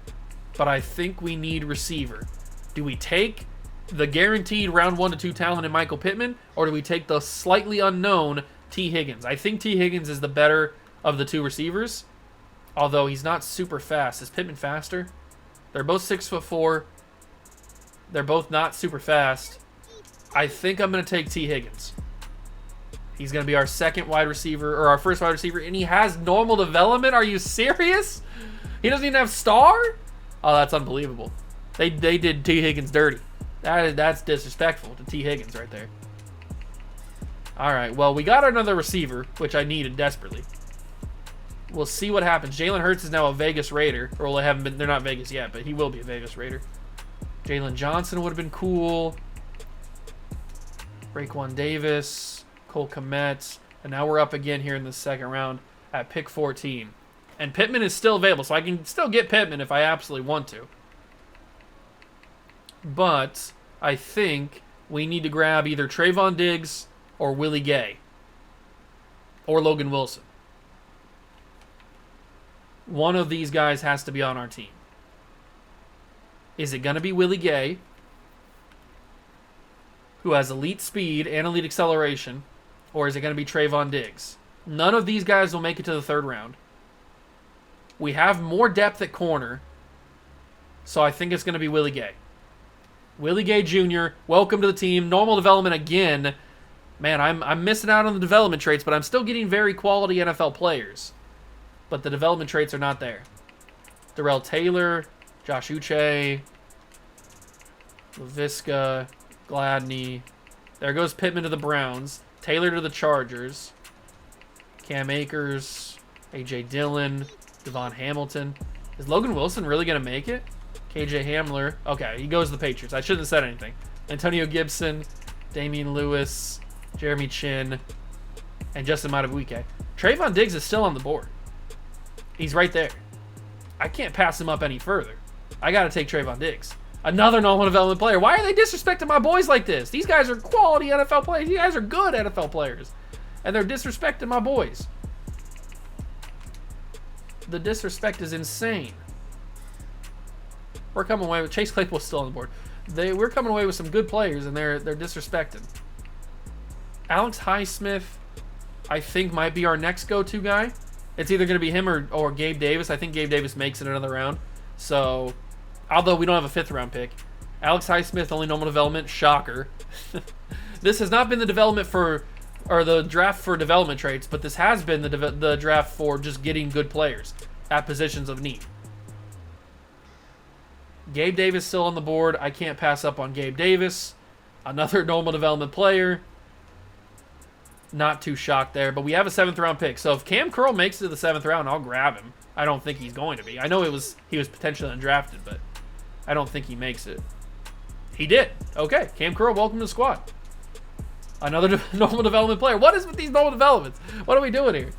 but I think we need receiver. Do we take the guaranteed round 1 to 2 talent in Michael Pittman, or do we take the slightly unknown T. Higgins? I think T. Higgins is the better of the 2 receivers, although he's not super fast. Is Pittman faster? They're both 6'4". They're both not super fast. I think I'm going to take T. Higgins. He's going to be our second wide receiver, or our first wide receiver, and he has normal development? Are you serious? He doesn't even have star? Oh, that's unbelievable. They did T. Higgins dirty. That's disrespectful to T. Higgins right there. All right, well, we got another receiver, which I needed desperately. We'll see what happens. Jalen Hurts is now a Vegas Raider. Or well, they're not Vegas yet, but he will be a Vegas Raider. Jalen Johnson would have been cool. Raekwon Davis, Cole Kmet. And now we're up again here in the second round at pick 14. And Pittman is still available, so I can still get Pittman if I absolutely want to. But I think we need to grab either Trayvon Diggs or Willie Gay. Or Logan Wilson. One of these guys has to be on our team. Is it going to be Willie Gay, who has elite speed and elite acceleration, or is it going to be Trayvon Diggs? None of these guys will make it to the third round. We have more depth at corner, so I think it's going to be Willie Gay. Willie Gay Jr., welcome to the team. Normal development again. Man, I'm missing out on the development traits, but I'm still getting very quality NFL players. But the development traits are not there. Darrell Taylor, Josh Uche, Laviska, Gladney. There goes Pittman to the Browns. Taylor to the Chargers. Cam Akers, A.J. Dillon, Devon Hamilton. Is Logan Wilson really going to make it? KJ Hamler. Okay, he goes to the Patriots. I shouldn't have said anything. Antonio Gibson, Damian Lewis, Jeremy Chin, and Justin Madubuike. Trayvon Diggs is still on the board. He's right there. I can't pass him up any further. I got to take Trayvon Diggs. Another normal development player. Why are they disrespecting my boys like this? These guys are quality NFL players. These guys are good NFL players. And they're disrespecting my boys. The disrespect is insane. We're coming away with Chase Claypool still on the board. We're coming away with some good players, and they're disrespecting. Alex Highsmith, I think, might be our next go-to guy. It's either going to be him or Gabe Davis. I think Gabe Davis makes it another round. So, although we don't have a fifth-round pick. Alex Highsmith, only normal development. Shocker. This has not been the development the draft for development traits, but this has been the draft for just getting good players at positions of need. Gabe Davis still on the board. I can't pass up on Gabe Davis. Another normal development player. Not too shocked there, but we have a 7th-round pick. So if Cam Curl makes it to the 7th round, I'll grab him. I don't think he's going to be. I know he was potentially undrafted, but I don't think he makes it. He did. Okay, Cam Curl, welcome to the squad. Another normal development player. What is with these normal developments? What are we doing here?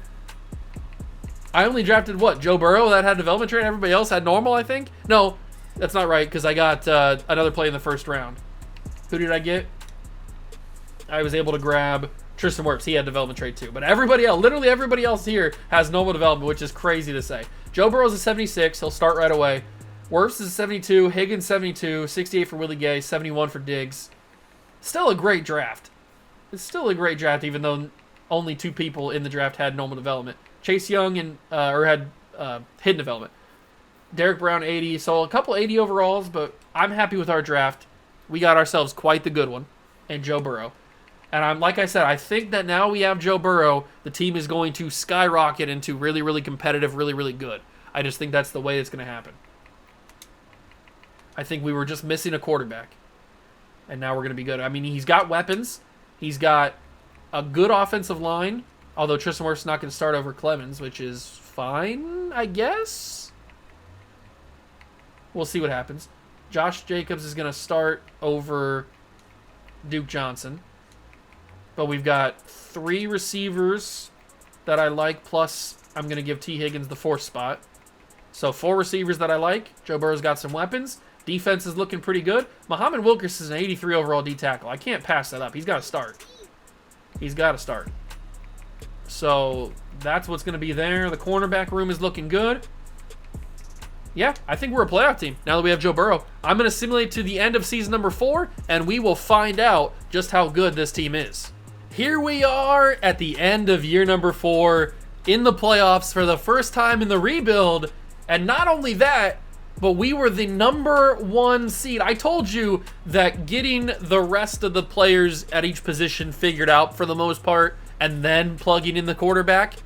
I only drafted, what, Joe Burrow that had development trait? Everybody else had normal, I think? No, that's not right, because I got another play in the first round. Who did I get? I was able to grab Tristan Wirfs. He had development trait too. But everybody else, literally everybody else here has normal development, which is crazy to say. Joe Burrow's a 76. He'll start right away. Wirfs is a 72. Higgins 72. 68 for Willie Gay. 71 for Diggs. Still a great draft. It's still a great draft, even though only 2 people in the draft had normal development. Chase Young had hidden development. Derek Brown 80. So a couple 80 overalls, but I'm happy with our draft. We got ourselves quite the good one. And Joe Burrow. And like I said, I think that now we have Joe Burrow, the team is going to skyrocket into really, really competitive, really, really good. I just think that's the way it's going to happen. I think we were just missing a quarterback. And now we're going to be good. I mean, he's got weapons. He's got a good offensive line. Although Tristan Wirfs not going to start over Clemens, which is fine, I guess. We'll see what happens. Josh Jacobs is going to start over Duke Johnson. But we've got 3 receivers that I like, plus I'm going to give T. Higgins the 4th spot. So 4 receivers that I like. Joe Burrow's got some weapons. Defense is looking pretty good. Muhammad Wilkerson is an 83 overall D tackle. I can't pass that up. He's got to start. He's got to start. So that's what's going to be there. The cornerback room is looking good. Yeah, I think we're a playoff team now that we have Joe Burrow. I'm going to simulate to the end of season number 4, and we will find out just how good this team is. Here we are at the end of year number 4 in the playoffs for the first time in the rebuild. And not only that, but we were the number 1 seed. I told you that getting the rest of the players at each position figured out for the most part and then plugging in the quarterback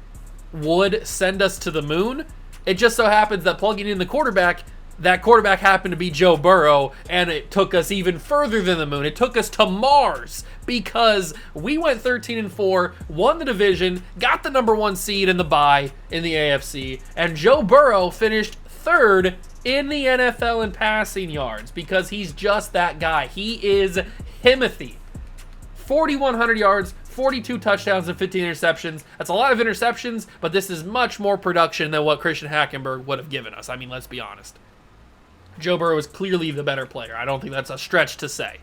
would send us to the moon. It just so happens that plugging in the quarterback, that quarterback happened to be Joe Burrow, and it took us even further than the moon. It took us to Mars because we went 13-4, won the division, got the number 1 seed in the bye in the AFC, and Joe Burrow finished 3rd in the NFL in passing yards because he's just that guy. He is Himothy. 4,100 yards, 42 touchdowns and 15 interceptions. That's a lot of interceptions, but this is much more production than what Christian Hackenberg would have given us. I mean, let's be honest. Joe Burrow is clearly the better player. I don't think that's a stretch to say.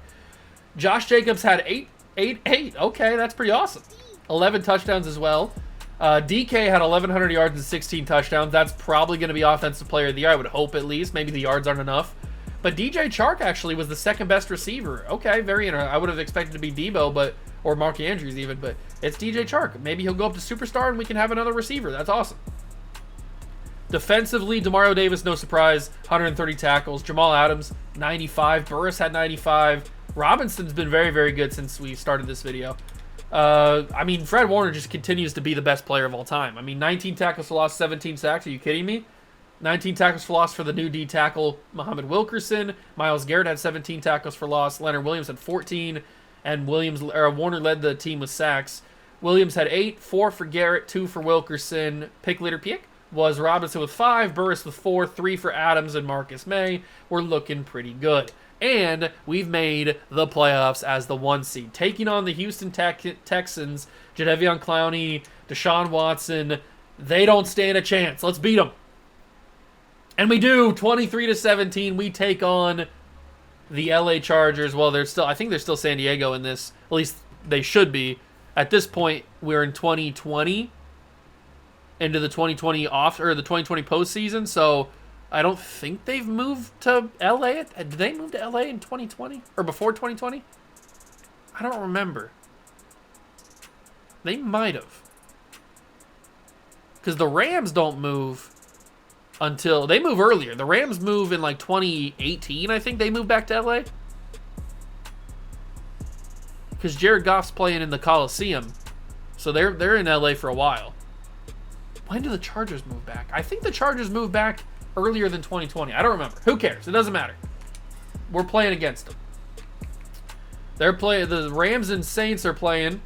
Josh Jacobs had 8. Okay, that's pretty awesome. 11 touchdowns as well. DK had 1,100 yards and 16 touchdowns. That's probably going to be Offensive Player of the Year, I would hope at least. Maybe the yards aren't enough. But DJ Chark actually was the second best receiver. Okay, very interesting. I would have expected to be Debo, or Mark Andrews even, but it's DJ Chark. Maybe he'll go up to superstar and we can have another receiver. That's awesome. Defensively, Demario Davis, no surprise, 130 tackles. Jamal Adams, 95. Burris had 95. Robinson's been very, very good since we started this video. I mean, Fred Warner just continues to be the best player of all time. I mean, 19 tackles for loss, 17 sacks. Are you kidding me? 19 tackles for loss for the new D tackle, Muhammad Wilkerson. Myles Garrett had 17 tackles for loss. Leonard Williams had 14. And Warner led the team with sacks. Williams had 8, 4 for Garrett, 2 for Wilkerson. Pick leader was Robinson with 5, Burris with 4, 3 for Adams and Marcus May. We're looking pretty good. And we've made the playoffs as the 1 seed. Taking on the Houston Texans, Jadeveon Clowney, Deshaun Watson. They don't stand a chance. Let's beat them. And we do. 23-17. We take on the LA Chargers. Well, I think they're still San Diego in this. At least they should be. At this point, we're in 2020. Into the 2020 the 2020 postseason. So I don't think they've moved to LA. Did they move to LA in 2020 or before 2020? I don't remember. They might have. Because the Rams don't move until they move earlier. The Rams move in like 2018, I think they moved back to LA. Because Jared Goff's playing in the Coliseum. So they're in LA for a while. When do the Chargers move back? I think the Chargers moved back earlier than 2020. I don't remember. Who cares? It doesn't matter. We're playing against them. The Rams and Saints are playing,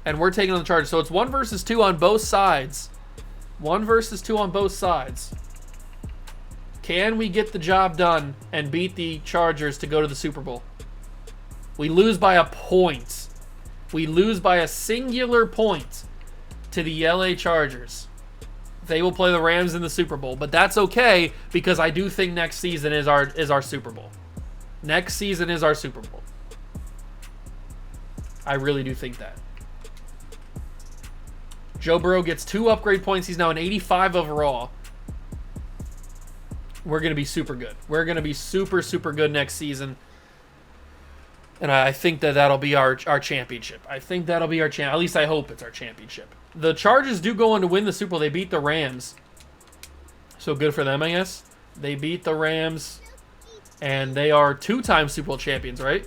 and we're taking on the Chargers. So it's 1 versus 2 on both sides. 1 versus 2 on both sides. Can we get the job done and beat the Chargers to go to the Super Bowl? We lose by a point. We lose by a singular point to the LA Chargers. They will play the Rams in the Super Bowl, but that's okay because I do think next season is our Super Bowl. Next season is our Super Bowl. I really do think that. Joe Burrow gets 2 upgrade points. He's now an 85 overall. We're going to be super good. We're going to be super, super good next season. And I think that'll be our championship. I think that'll be our at least I hope it's our championship. The Chargers do go on to win the Super Bowl. They beat the Rams. So good for them, I guess. They beat the Rams. And they are 2-time Super Bowl champions, right?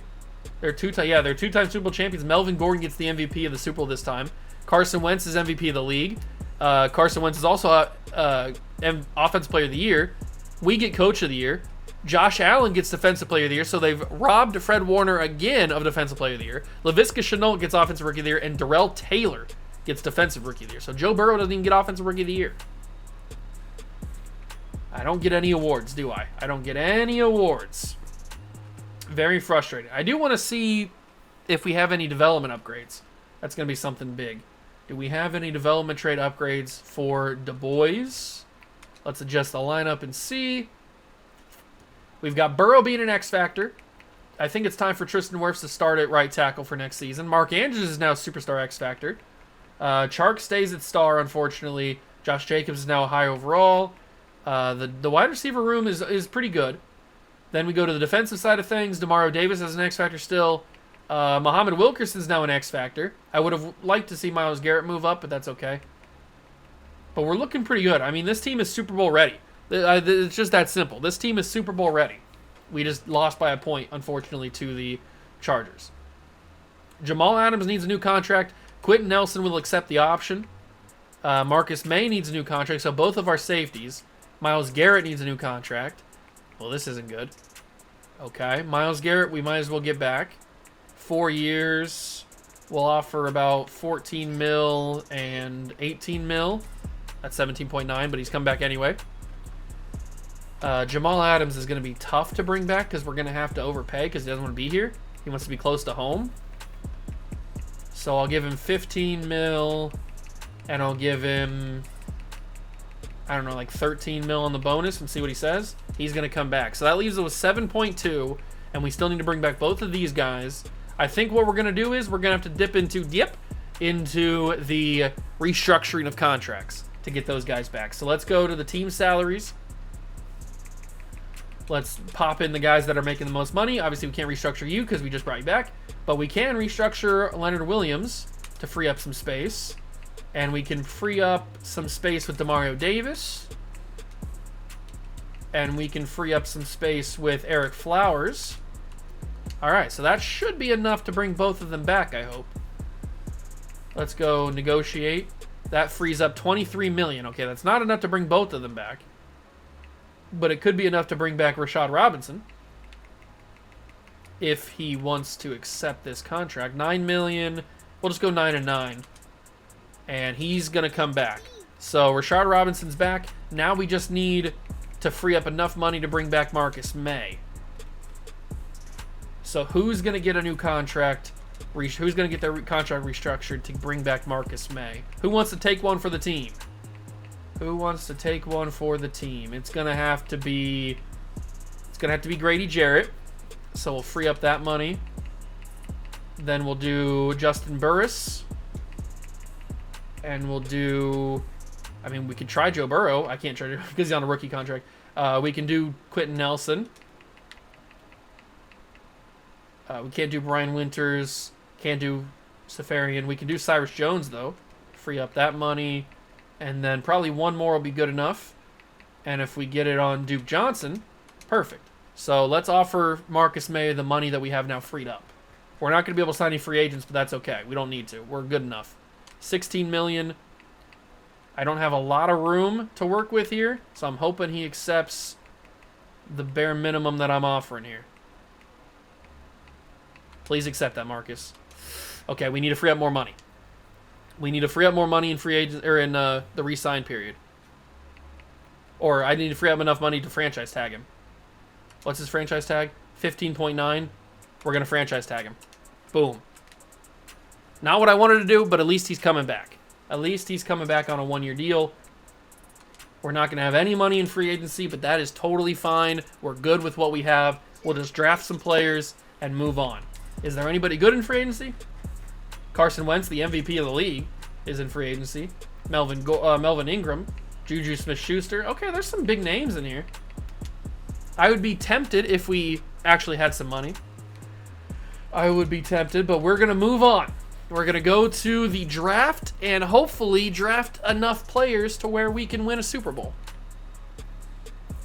They're 2-time Super Bowl champions. Melvin Gordon gets the MVP of the Super Bowl this time. Carson Wentz is MVP of the league. Carson Wentz is also Offensive Player of the Year. We get Coach of the Year. Josh Allen gets Defensive Player of the Year, so they've robbed Fred Warner again of Defensive Player of the Year. Laviska Shenault gets Offensive Rookie of the Year, and Darrell Taylor gets Defensive Rookie of the Year. So Joe Burrow doesn't even get Offensive Rookie of the Year. I don't get any awards, do I? I don't get any awards. Very frustrating. I do want to see if we have any development upgrades. That's going to be something big. Do we have any development trade upgrades for Du Bois? Let's adjust the lineup and see. We've got Burrow being an X factor. I think it's time for Tristan Wirfs to start at right tackle for next season. Mark Andrews is now superstar X factor. Chark stays at star, unfortunately. Josh Jacobs is now a high overall. The wide receiver room is pretty good. Then we go to the defensive side of things. Demario Davis has an X factor still. Muhammad Wilkerson is now an X factor. I would have liked to see Myles Garrett move up, but that's okay. But we're looking pretty good. I mean, this team is Super Bowl ready. It's just that simple. This team is Super Bowl ready. We just lost by a point, unfortunately, to the Chargers. Jamal Adams needs a new contract. Quentin Nelson will accept the option. Marcus May needs a new contract, so both of our safeties. Myles Garrett needs a new contract. Well, this isn't good. Okay, Myles Garrett, we might as well get back. 4 years. We'll offer about 14 mil and 18 mil. That's 17.9, but he's come back anyway. Jamal Adams is going to be tough to bring back because we're going to have to overpay because he doesn't want to be here. He wants to be close to home. So I'll give him 15 mil, and I'll give him, I don't know, like 13 mil on the bonus and see what he says. He's going to come back. So that leaves us with 7.2, and we still need to bring back both of these guys. I think what we're going to do is we're going to have to dip into the restructuring of contracts to get those guys back. So let's go to the team salaries. Let's pop in the guys that are making the most money. Obviously, we can't restructure you because we just brought you back, but we can restructure Leonard Williams to free up some space. And we can free up some space with Demario Davis. And we can free up some space with Eric Flowers. All right, so that should be enough to bring both of them back, I hope. Let's go negotiate. That frees up 23 million. Okay, that's not enough to bring both of them back. But it could be enough to bring back Rashad Robinson if he wants to accept this contract. 9 million. We'll just go 9 and 9. And he's going to come back. So Rashad Robinson's back. Now we just need to free up enough money to bring back Marcus May. So who's going to get a new contract? Who's going to get their contract restructured to bring back Marcus May? Who wants to take one for the team? Who wants to take one for the team? It's going to have to be Grady Jarrett. So we'll free up that money. Then we'll do Justin Burris. And we'll do, I mean, we could try Joe Burrow. I can't try because he's on a rookie contract. We can do Quentin Nelson. We can't do Brian Winters. Can't do Safarian. We can do Cyrus Jones, though. Free up that money. And then probably one more will be good enough. And if we get it on Duke Johnson, perfect. So let's offer Marcus May the money that we have now freed up. We're not going to be able to sign any free agents, but that's okay. We don't need to. We're good enough. 16 million. I don't have a lot of room to work with here, so I'm hoping he accepts the bare minimum that I'm offering here. Please accept that, Marcus. Okay, we need to free up more money. We need to free up more money in free agent or in the re-sign period. Or I need to free up enough money to franchise tag him. What's his franchise tag? 15.9. We're going to franchise tag him. Boom. Not what I wanted to do, but at least he's coming back. At least he's coming back on a one-year deal. We're not going to have any money in free agency, but that is totally fine. We're good with what we have. We'll just draft some players and move on. Is there anybody good in free agency? Carson Wentz, the MVP of the league, is in free agency. Melvin Ingram, Juju Smith-Schuster. Okay, there's some big names in here. I would be tempted if we actually had some money. I would be tempted, but we're going to move on. We're going to go to the draft and hopefully draft enough players to where we can win a Super Bowl.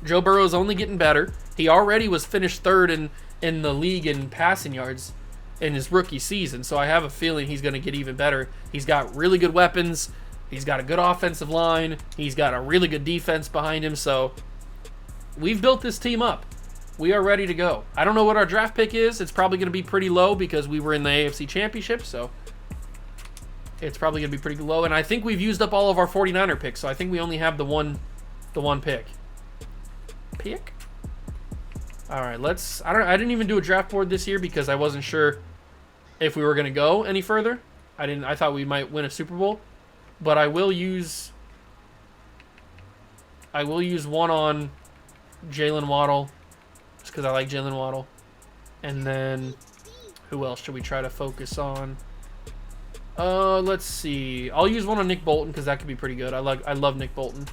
Joe Burrow is only getting better. He already was finished third in the league in passing yards in his rookie season, so I have a feeling he's going to get even better. He's got really good weapons. He's got a good offensive line. He's got a really good defense behind him, so we've built this team up. We are ready to go. I don't know what our draft pick is. It's probably going to be pretty low because we were in the AFC Championship, so it's probably going to be pretty low. And I think we've used up all of our 49er picks, so I think we only have the one pick. All right, I didn't even do a draft board this year because I wasn't sure if we were going to go any further. I thought we might win a Super Bowl, but I will use one on Jalen Waddle just because I like Jalen Waddle. And then who else should we try to focus on? Let's see. I'll use one on Nick Bolton because that could be pretty good. I love Nick Bolton.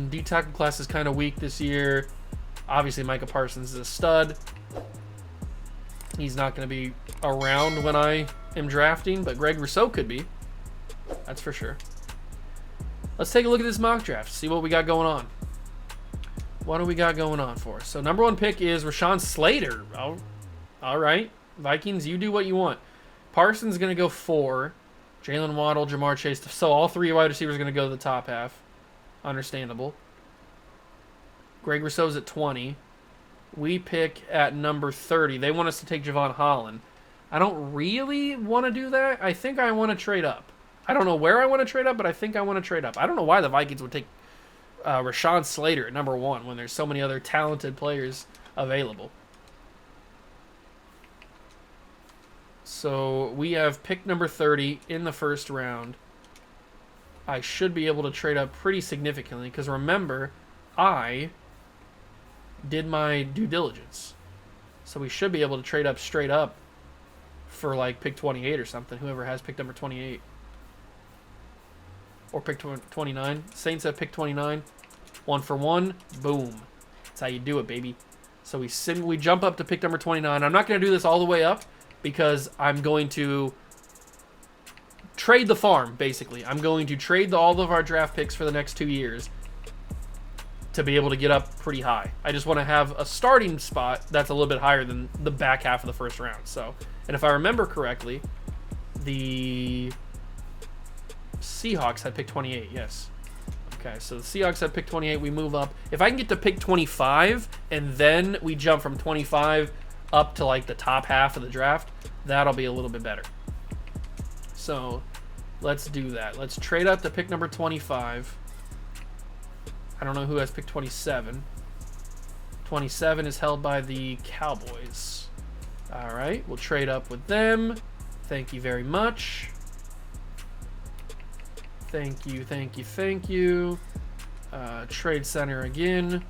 D-tackle class is kind of weak this year. Obviously, Micah Parsons is a stud. He's not going to be around when I am drafting, but Greg Rousseau could be. That's for sure. Let's take a look at this mock draft, see what we got going on. What do we got going on for us? So, number one pick is Rashawn Slater. Oh, all right. Vikings, you do what you want. Parsons is going to go 4. Jalen Waddle, Jamar Chase. So, all 3 wide receivers are going to go to the top half. Understandable. Greg Rousseau's at 20. We pick at number 30. They want us to take Javon Holland. I don't really want to do that. I think I want to trade up. I don't know where I want to trade up, but I think I want to trade up. I don't know why the Vikings would take Rashawn Slater at number 1 when there's so many other talented players available. So we have pick number 30 in the first round. I should be able to trade up pretty significantly because remember, I did my due diligence. So we should be able to trade up straight up for like pick 28 or something, whoever has pick number 28. Or pick 29. Saints have pick 29. 1 for 1. Boom. That's how you do it, baby. So we jump up to pick number 29. I'm not going to do this all the way up because I'm going to trade the farm, basically. I'm going to trade all of our draft picks for the next 2 years to be able to get up pretty high. I just want to have a starting spot that's a little bit higher than the back half of the first round. So, and if I remember correctly, the Seahawks had pick 28, yes. Okay, so the Seahawks had pick 28. We move up. If I can get to pick 25 and then we jump from 25 up to like the top half of the draft, that'll be a little bit better. So let's do that. Let's trade up to pick number 25. I don't know who has pick 27. 27 is held by the Cowboys. All right, we'll trade up with them. Thank you very much. Thank you, thank you, thank you. Trade center again.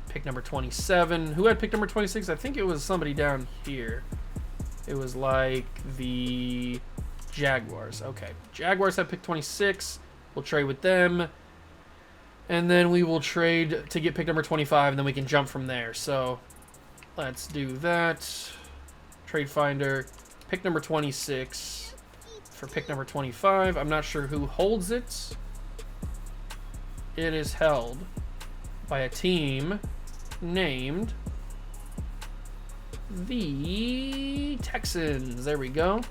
Pick number 27. Who had pick number 26? I think it was somebody down here. It was like the Jaguars. Okay. Jaguars have pick 26. We'll trade with them. And then we will trade to get pick number 25, and then we can jump from there. So let's do that. Trade finder. Pick number 26 for pick number 25. I'm not sure who holds it. It is held by a team named the Texans. There we go.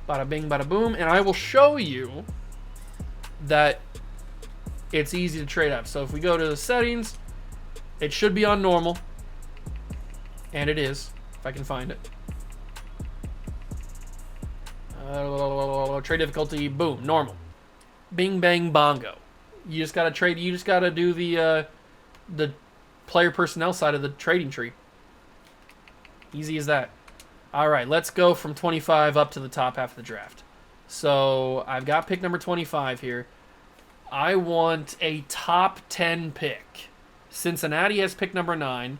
Bada bing, bada boom. And I will show you that it's easy to trade up. So if we go to the settings, it should be on normal. And it is, if I can find it. Trade difficulty, boom, normal. Bing, bang, bongo. You just gotta trade. You just gotta do the player personnel side of the trading tree. Easy as that. All right, let's go from 25 up to the top half of the draft. So I've got pick number 25 here. I want a top 10 pick. Cincinnati has pick number 9.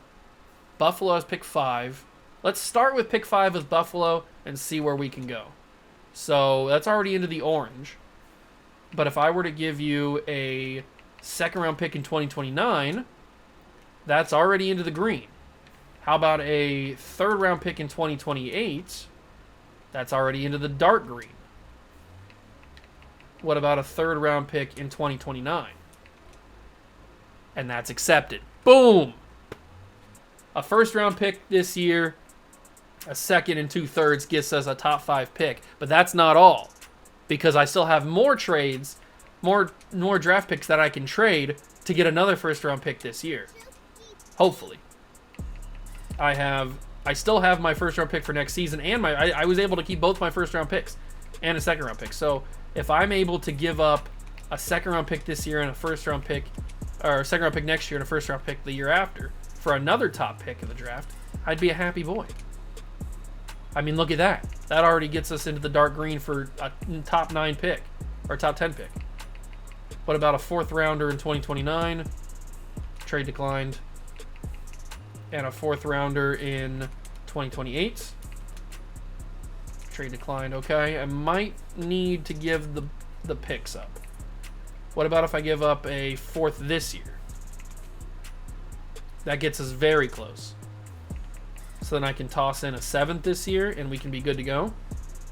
Buffalo has pick 5. Let's start with pick 5 with Buffalo and see where we can go. So that's already into the orange. But if I were to give you a second-round pick in 2029, that's already into the green. How about a third-round pick in 2028? That's already into the dark green. What about a third-round pick in 2029? And that's accepted. Boom! A first-round pick this year, a second and 2/3 gets us a top 5 pick. But that's not all, because I still have more trades, more draft picks that I can trade to get another first-round pick this year. Hopefully. I still have my first-round pick for next season, and I was able to keep both my first-round picks and a second-round pick. So if I'm able to give up a second-round pick this year and a first-round pick, or a second-round pick next year and a first-round pick the year after for another top pick in the draft, I'd be a happy boy. I mean, look at that. That already gets us into the dark green for a top 9 pick, or top 10 pick. What about a 4th rounder in 2029? Trade declined. And a 4th rounder in 2028. Trade declined. Okay, I might need to give the picks up. What about if I give up a 4th this year? That gets us very close. So then I can toss in a 7th this year, and we can be good to go.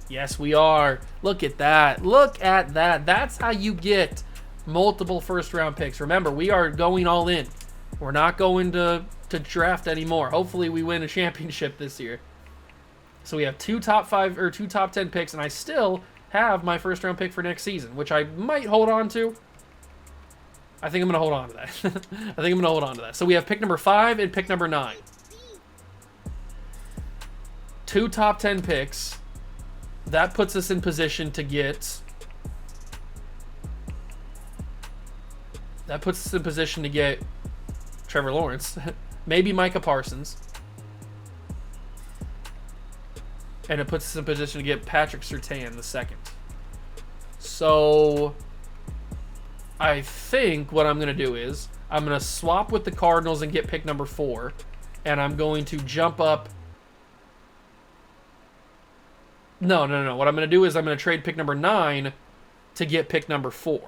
Yes, we are. Look at that. Look at that. That's how you get multiple first-round picks. Remember, we are going all in. We're not going to draft anymore. Hopefully, we win a championship this year. So we have 2 top 5 or 2 top 10 picks, and I still have my first-round pick for next season, which I might hold on to. I think I'm going to hold on to that. I think I'm going to hold on to that. So we have pick number 5 and pick number 9. 2 top 10 picks. That puts us in position to get... Trevor Lawrence. Maybe Micah Parsons. And it puts us in position to get Patrick Surtain the second. So I think what I'm going to do is I'm going to swap with the Cardinals and get pick number 4. And I'm going to jump up. No. What I'm going to do is I'm going to trade pick number 9 to get pick number 4.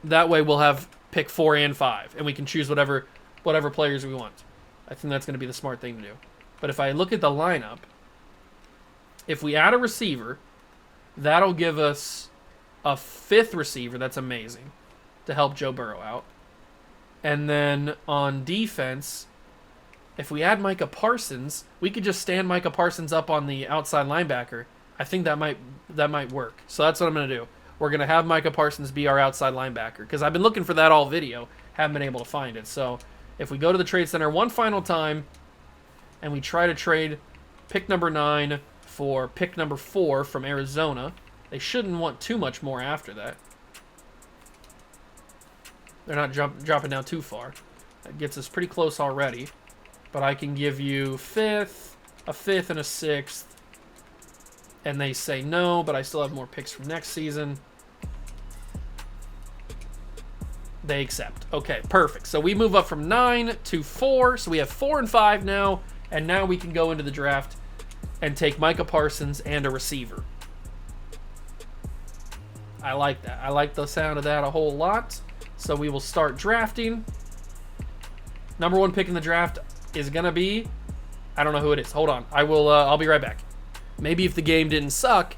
That way we'll have pick 4 and 5. And we can choose whatever players we want. I think that's going to be the smart thing to do. But if I look at the lineup, if we add a receiver, that'll give us a 5th receiver. That's amazing to help Joe Burrow out. And then on defense, if we add Micah Parsons, we could just stand Micah Parsons up on the outside linebacker. I think that might work. So that's what I'm going to do. We're going to have Micah Parsons be our outside linebacker because I've been looking for that all video. Haven't been able to find it. So if we go to the trade center one final time and we try to trade pick number 9 for pick number 4 from Arizona, they shouldn't want too much more after that. They're not dropping down too far. That gets us pretty close already. But I can give you 5th, a 5th, and a 6th. And they say no, but I still have more picks from next season. They accept. Okay, perfect. So we move up from 9 to 4. So we have 4 and 5 now. And now we can go into the draft and take Micah Parsons and a receiver. I like that. I like the sound of that a whole lot. So we will start drafting. Number 1 pick in the draft is going to be... I don't know who it is. Hold on. I'll be right back. Maybe if the game didn't suck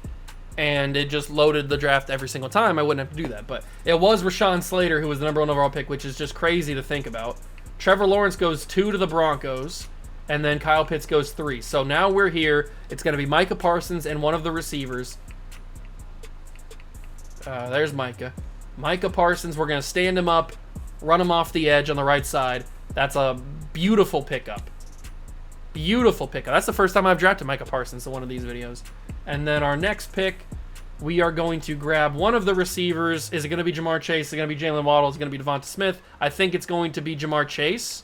and it just loaded the draft every single time, I wouldn't have to do that. But it was Rashawn Slater who was the number 1 overall pick, which is just crazy to think about. Trevor Lawrence goes 2 to the Broncos, and then Kyle Pitts goes 3. So now we're here. It's going to be Micah Parsons and one of the receivers. There's Micah. Micah Parsons, we're going to stand him up, run him off the edge on the right side. That's a beautiful pickup. Beautiful pickup. That's the first time I've drafted Micah Parsons in one of these videos. And then our next pick, we are going to grab one of the receivers. Is it going to be Jamar Chase? Is it going to be Jalen Waddle? Is it going to be Devonta Smith? I think it's going to be Jamar Chase.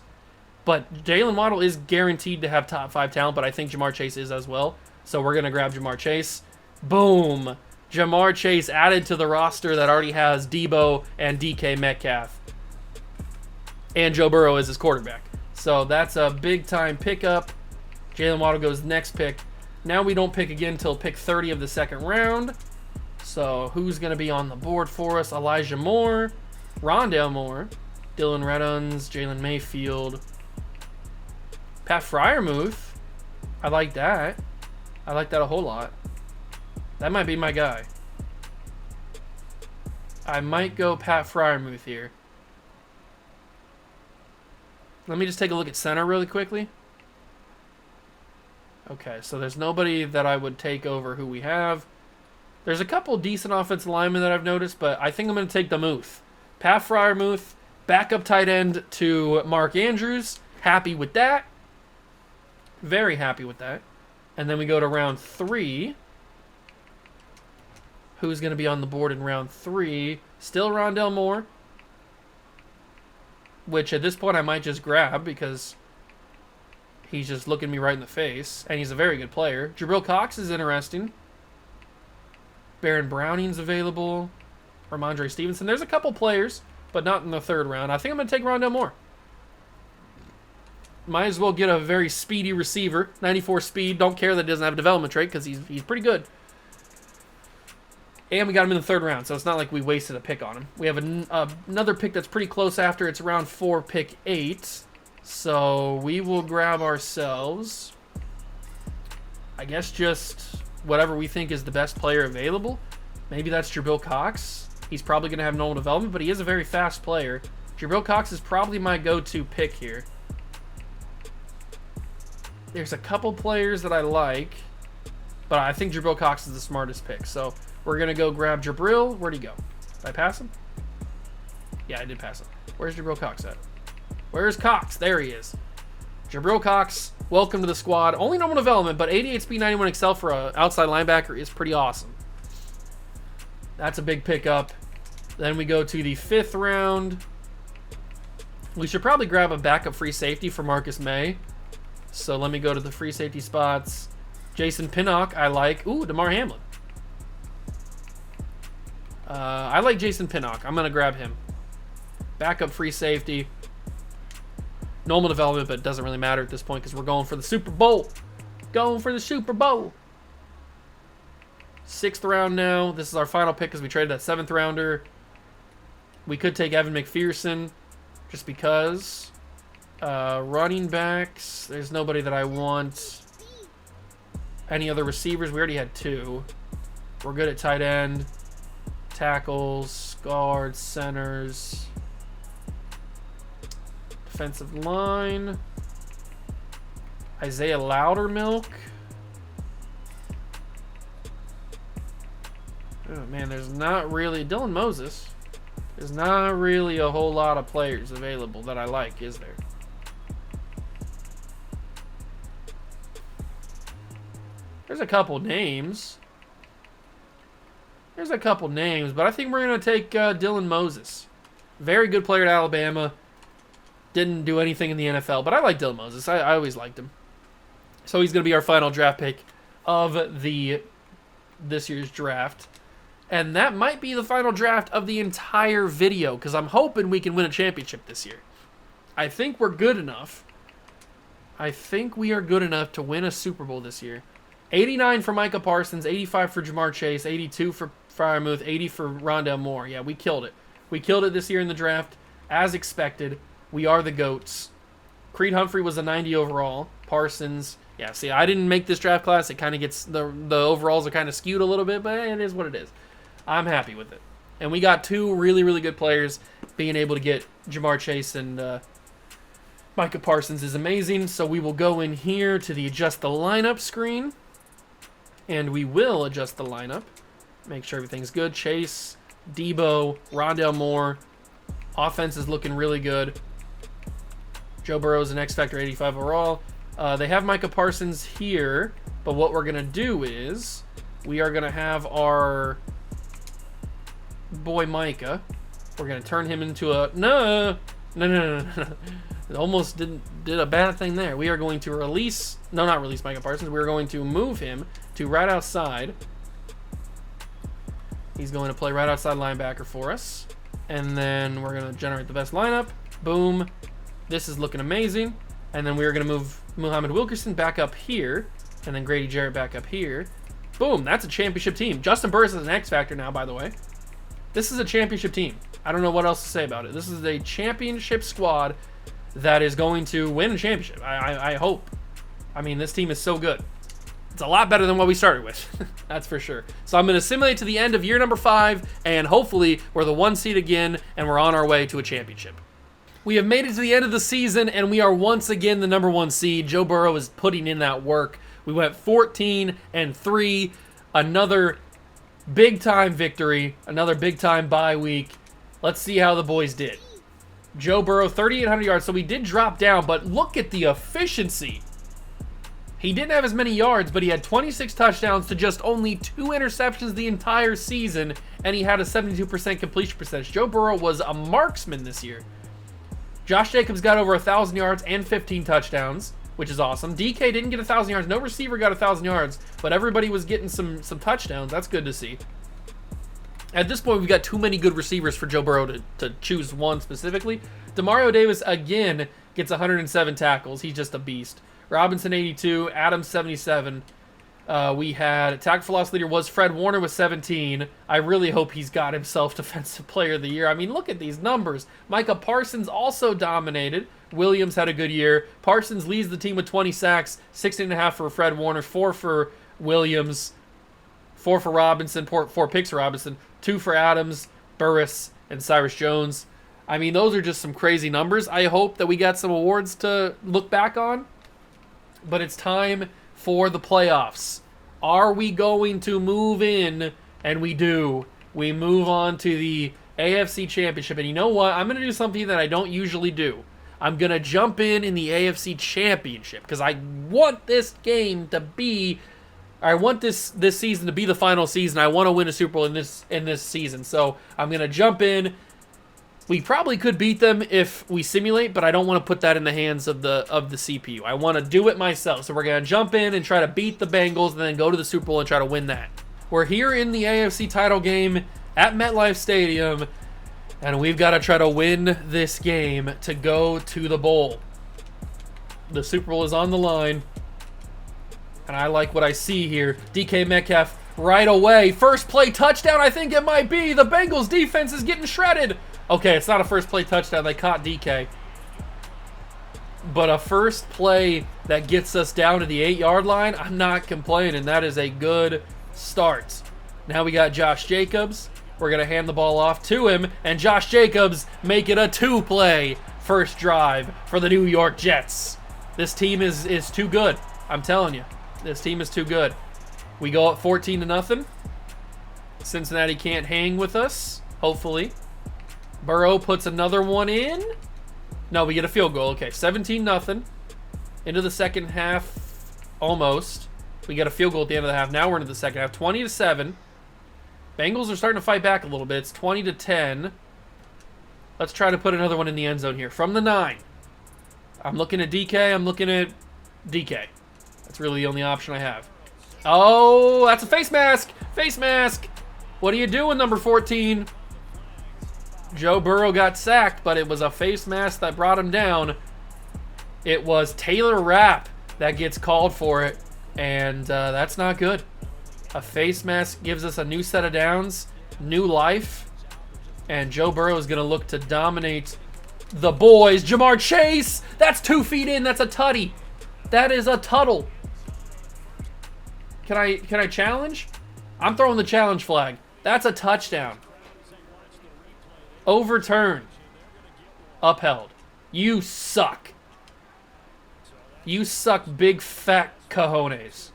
But Jalen Waddle is guaranteed to have top 5 talent, but I think Jamar Chase is as well. So we're going to grab Jamar Chase. Boom. Jamar Chase added to the roster that already has Debo and DK Metcalf. And Joe Burrow is his quarterback. So that's a big-time pickup. Jalen Waddle goes next pick. Now we don't pick again until pick 30 of the second round. So who's going to be on the board for us? Elijah Moore, Rondale Moore, Dylan Reddons, Jalen Mayfield, Pat Freiermuth. I like that. I like that a whole lot. That might be my guy. I might go Pat Freiermuth here. Let me just take a look at center really quickly. Okay, so there's nobody that I would take over who we have. There's a couple decent offensive linemen that I've noticed, but I think I'm going to take the Muth. Pat Freiermuth, backup tight end to Mark Andrews. Happy with that. Very happy with that. And then we go to round 3. Who's going to be on the board in round 3? Still Rondale Moore. Which at this point I might just grab because he's just looking me right in the face. And he's a very good player. Jabril Cox is interesting. Baron Browning's available. Ramondre Stevenson. There's a couple players, but not in the 3rd round. I think I'm going to take Rondale Moore. Might as well get a very speedy receiver. 94 speed. Don't care that he doesn't have a development trait because he's pretty good. And we got him in the 3rd round, so it's not like we wasted a pick on him. We have another pick that's pretty close after. It's round 4, pick 8. So we will grab ourselves, I guess, just whatever we think is the best player available. Maybe that's Jabril Cox. He's probably going to have normal development, but he is a very fast player. Jabril Cox is probably my go-to pick here. There's a couple players that I like, but I think Jabril Cox is the smartest pick. So we're going to go grab Jabril. Where'd he go? Did I pass him? Yeah, I did pass him. Where's Jabril Cox at? Where's Cox? There he is. Jabril Cox, welcome to the squad. Only normal development, but 88 speed, 91 excel for an outside linebacker is pretty awesome. That's a big pickup. Then we go to the 5th round. We should probably grab a backup free safety for Marcus May. So let me go to the free safety spots. Jason Pinnock, I like. Ooh, DeMar Hamlin. I like Jason Pinnock. I'm going to grab him. Backup free safety. Normal development, but it doesn't really matter at this point because we're going for the Super Bowl. Going for the Super Bowl. 6th round now. This is our final pick because we traded that 7th rounder. We could take Evan McPherson just because. Running backs. There's nobody that I want. Any other receivers? We already had 2. We're good at tight end. Tackles, guards, centers. Defensive line. Isaiah Loudermilk. Oh, man, there's not really... Dylan Moses. There's not really a whole lot of players available that I like, is there? There's a couple names. But I think we're going to take Dylan Moses. Very good player at Alabama. Didn't do anything in the NFL, but I like Dylan Moses. I always liked him. So he's going to be our final draft pick of this year's draft. And that might be the final draft of the entire video because I'm hoping we can win a championship this year. I think we're good enough. I think we are good enough to win a Super Bowl this year. 89 for Micah Parsons, 85 for Jamar Chase, 82 for Freiermuth, 80 for Rondale Moore. Yeah, we killed it. We killed it this year in the draft, as expected. We are the GOATs. Creed Humphrey was a 90 overall. Parsons, yeah, see, I didn't make this draft class. It kind of gets, the overalls are kind of skewed a little bit, but it is what it is. I'm happy with it. And we got 2 really, really good players. Being able to get Jamar Chase and Micah Parsons is amazing. So we will go in here to the adjust the lineup screen. And we will adjust the lineup. Make sure everything's good. Chase, Debo, Rondale Moore. Offense is looking really good. Joe Burrow is an X Factor 85 overall. They have Micah Parsons here. But what we're going to do is we are going to have our boy Micah. We're going to turn him into a... No. Almost did a bad thing there. We are going to release... No, not release Micah Parsons. We're going to move him to right outside. He's going to play right outside linebacker for us. And then we're going to generate the best lineup. Boom. This is looking amazing. And then we're going to move Muhammad Wilkerson back up here. And then Grady Jarrett back up here. Boom. That's a championship team. Justin Burris is an X Factor now, by the way. This is a championship team. I don't know what else to say about it. This is a championship squad that is going to win a championship. I hope. I mean, this team is so good. It's a lot better than what we started with. That's for sure. So I'm going to simulate to the end of year number 5, and hopefully we're the 1 seed again, and we're on our way to a championship. We have made it to the end of the season, and we are once again the number 1 seed. Joe Burrow is putting in that work. We went 14-3, another big-time victory, another big-time bye week. Let's see how the boys did. Joe Burrow, 3,800 yards, so we did drop down, but look at the efficiency. He didn't have as many yards, but he had 26 touchdowns to just only 2 interceptions the entire season, and he had a 72% completion percentage. Joe Burrow was a marksman this year. Josh Jacobs got over 1,000 yards and 15 touchdowns, which is awesome. DK didn't get 1,000 yards. No receiver got 1,000 yards, but everybody was getting some touchdowns. That's good to see. At this point, we've got too many good receivers for Joe Burrow to choose one specifically. Demario Davis, again, gets 107 tackles. He's just a beast. Robinson, 82. Adams, 77. We had tackle for loss leader was Fred Warner with 17. I really hope he's got himself Defensive Player of the Year. I mean, look at these numbers. Micah Parsons also dominated. Williams had a good year. Parsons leads the team with 20 sacks, 16.5 for Fred Warner, 4 for Williams, 4 for Robinson, 4 picks for Robinson, 2 for Adams, Burris, and Cyrus Jones. I mean, those are just some crazy numbers. I hope that we got some awards to look back on. But it's time for the playoffs. Are we going to move in? And we do. We move on to the AFC Championship. And you know what? I'm going to do something that I don't usually do. I'm going to jump in the AFC Championship because I want this game to be... I want this season to be the final season. I want to win a Super Bowl in this season. So I'm going to jump in We probably could beat them if we simulate, but I don't want to put that in the hands of the CPU. I want to do it myself. So we're going to jump in and try to beat the Bengals and then go to the Super Bowl and try to win that. We're here in the AFC title game at MetLife Stadium, and we've got to try to win this game to go to the bowl. The Super Bowl is on the line, and I like what I see here. DK Metcalf right away. First play touchdown, I think it might be. The Bengals defense is getting shredded. Okay, it's not a first play touchdown. They caught DK. But a first play that gets us down to the 8-yard line, I'm not complaining. That is a good start. Now we got Josh Jacobs. We're going to hand the ball off to him, and Josh Jacobs make it a 2-play first drive for the New York Jets. This team is too good. I'm telling you. This team is too good. We go up 14-0. Cincinnati can't hang with us, hopefully. Burrow puts another one in. No, we get a field goal. Okay, 17-0. Into the second half, almost. We get a field goal at the end of the half. Now we're into the second half. 20-7. Bengals are starting to fight back a little bit. It's 20-10. Let's try to put another one in the end zone here. From the 9. I'm looking at DK. I'm looking at DK. That's really the only option I have. Oh, that's a face mask. Face mask. What are you doing, number 14? Joe Burrow got sacked, but it was a face mask that brought him down. It was Taylor Rapp that gets called for it, and that's not good. A face mask gives us a new set of downs, new life, and Joe Burrow is going to look to dominate the boys. Jamar Chase, that's 2 feet in. That's a tutty. That is a tuttle. Can I challenge? I'm throwing the challenge flag. That's a touchdown. Overturned. Upheld. You suck. You suck big fat cojones.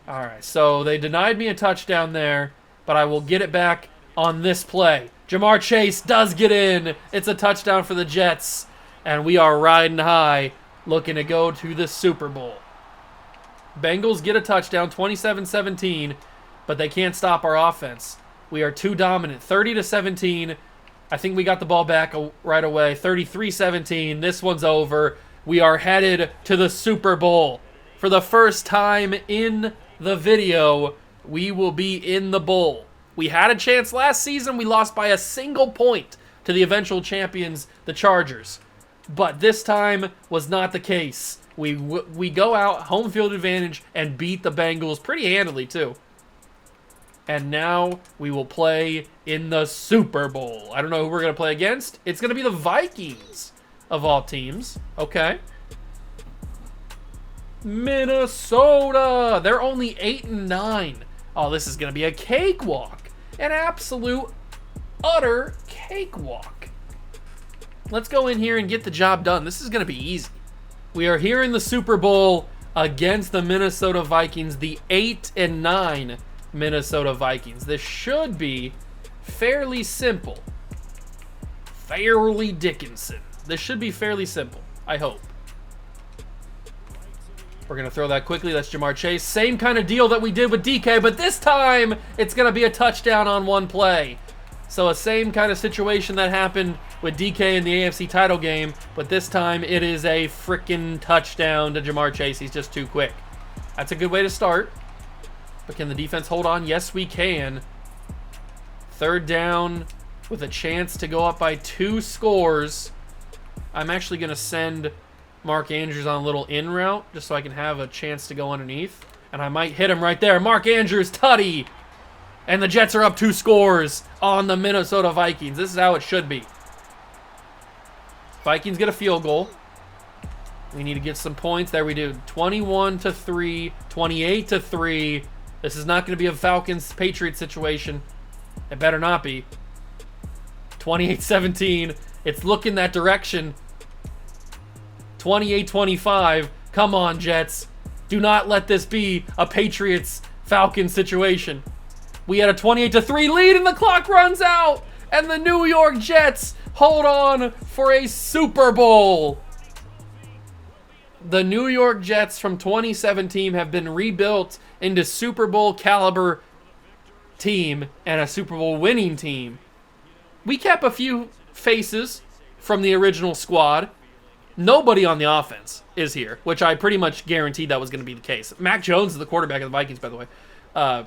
Alright, so they denied me a touchdown there, but I will get it back on this play. Jamar Chase does get in. It's a touchdown for the Jets, and we are riding high, looking to go to the Super Bowl. Bengals get a touchdown, 27-17, but they can't stop our offense. We are too dominant, 30-17. I think we got the ball back right away. 33-17. This one's over. We are headed to the Super Bowl. For the first time in the video, we will be in the bowl. We had a chance last season. We lost by a single point to the eventual champions, the Chargers. But this time was not the case. We go out, home field advantage, and beat the Bengals pretty handily, too. And now we will play in the Super Bowl. I don't know who we're going to play against. It's going to be the Vikings, of all teams. Okay. Minnesota. They're only 8-9. Oh, this is going to be a cakewalk. An absolute, utter cakewalk. Let's go in here and get the job done. This is going to be easy. We are here in the Super Bowl against the Minnesota Vikings, the 8-9 Minnesota Vikings. This should be fairly simple. Fairly Dickinson. This should be fairly simple, I hope. We're going to throw that quickly. That's Jamar Chase. Same kind of deal that we did with DK, but this time it's going to be a touchdown on one play. So a same kind of situation that happened with DK in the AFC title game, but this time it is a freaking touchdown to Jamar Chase. He's just too quick. That's a good way to start. But can the defense hold on? Yes, we can. Third down with a chance to go up by 2 scores. I'm actually going to send Mark Andrews on a little in route just so I can have a chance to go underneath. And I might hit him right there. Mark Andrews, tutty. And the Jets are up 2 scores on the Minnesota Vikings. This is how it should be. Vikings get a field goal. We need to get some points. There we do. 21-3, 28-3. This is not going to be a Falcons-Patriots situation. It better not be. 28-17. It's looking that direction. 28-25. Come on, Jets. Do not let this be a Patriots-Falcons situation. We had a 28-3 lead and the clock runs out. And the New York Jets hold on for a Super Bowl. The New York Jets from 2017 have been rebuilt into Super Bowl caliber team and a Super Bowl winning team. We kept a few faces from the original squad. Nobody on the offense is here, which I pretty much guaranteed that was going to be the case. Mac Jones is the quarterback of the Vikings, by the way.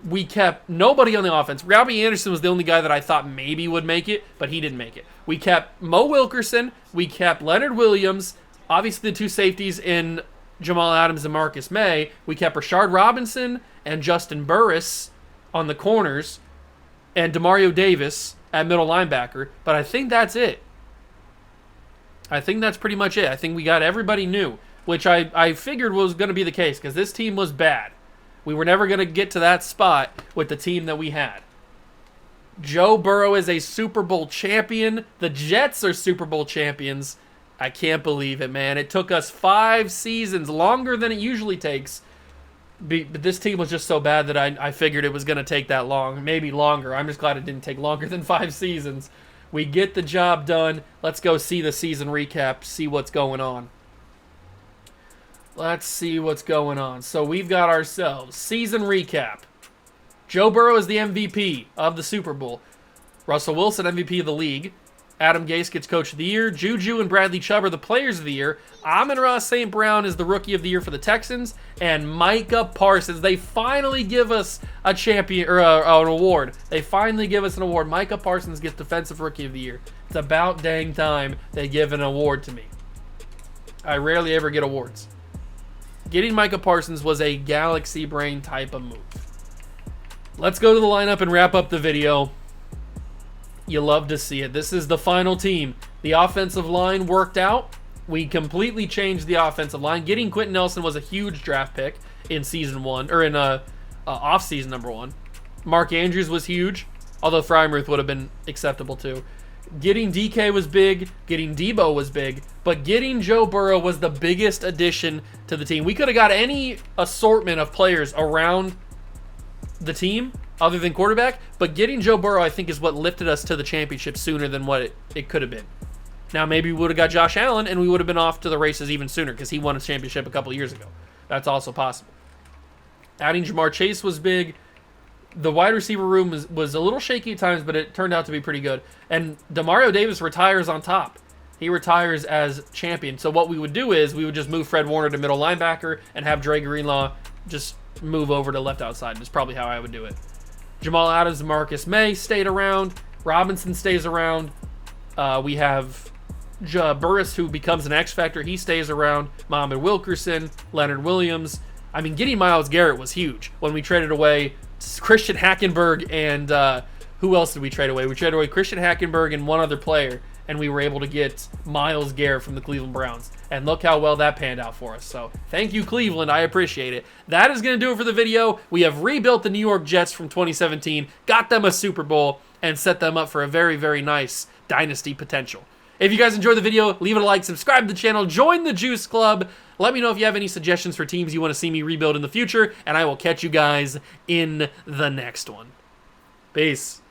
We kept nobody on the offense. Robbie Anderson was the only guy that I thought maybe would make it, but he didn't make it. We kept Mo Wilkerson. We kept Leonard Williams. Obviously, the two safeties in Jamal Adams and Marcus May. We kept Rashard Robinson and Justin Burris on the corners, and Demario Davis at middle linebacker. But I think that's it. I think that's pretty much it. I think we got everybody new, which I figured was going to be the case because this team was bad. We were never going to get to that spot with the team that we had. Joe Burrow is a Super Bowl champion. The Jets are Super Bowl champions. I can't believe it, man. It took us 5 seasons, longer than it usually takes. But this team was just so bad that I figured it was going to take that long, maybe longer. I'm just glad it didn't take longer than 5 seasons. We get the job done. Let's go see the season recap, see what's going on. Let's see what's going on. So we've got ourselves season recap. Joe Burrow is the MVP of the Super Bowl. Russell Wilson, MVP of the league. Adam Gase gets Coach of the Year. Juju and Bradley Chubb are the Players of the Year. Amon-Ra St. Brown is the Rookie of the Year for the Texans. And Micah Parsons. They finally give us a champion or an award. They finally give us an award. Micah Parsons gets Defensive Rookie of the Year. It's about dang time they give an award to me. I rarely ever get awards. Getting Micah Parsons was a galaxy brain type of move. Let's go to the lineup and wrap up the video. You love to see it. This is the final team. The offensive line worked out. We completely changed the offensive line. Getting Quentin Nelson was a huge draft pick in season 1, or in off-season number 1. Mark Andrews was huge, although Freiermuth would have been acceptable too. Getting DK was big. Getting Debo was big. But getting Joe Burrow was the biggest addition to the team. We could have got any assortment of players around the team other than quarterback, but getting Joe Burrow, I think, is what lifted us to the championship sooner than what it could have been. Now, maybe we would have got Josh Allen, and we would have been off to the races even sooner because he won a championship a couple years ago. That's also possible. Adding Jamar Chase was big. The wide receiver room was a little shaky at times, but it turned out to be pretty good. And Demario Davis retires on top. He retires as champion. So what we would do is we would just move Fred Warner to middle linebacker and have Dre Greenlaw just move over to left outside. That's probably how I would do it. Jamal Adams and Marcus May stayed around. Robinson stays around. We have Burris, who becomes an X Factor. He stays around. Muhammad Wilkerson, Leonard Williams. I mean, getting Myles Garrett was huge when we traded away Christian Hackenberg and who else did we trade away? We traded away Christian Hackenberg and one other player, and we were able to get Myles Garrett from the Cleveland Browns. And look how well that panned out for us. So thank you, Cleveland. I appreciate it. That is going to do it for the video. We have rebuilt the New York Jets from 2017, got them a Super Bowl, and set them up for a very, very nice dynasty potential. If you guys enjoyed the video, leave it a like, subscribe to the channel, join the Juice Club. Let me know if you have any suggestions for teams you want to see me rebuild in the future, and I will catch you guys in the next one. Peace.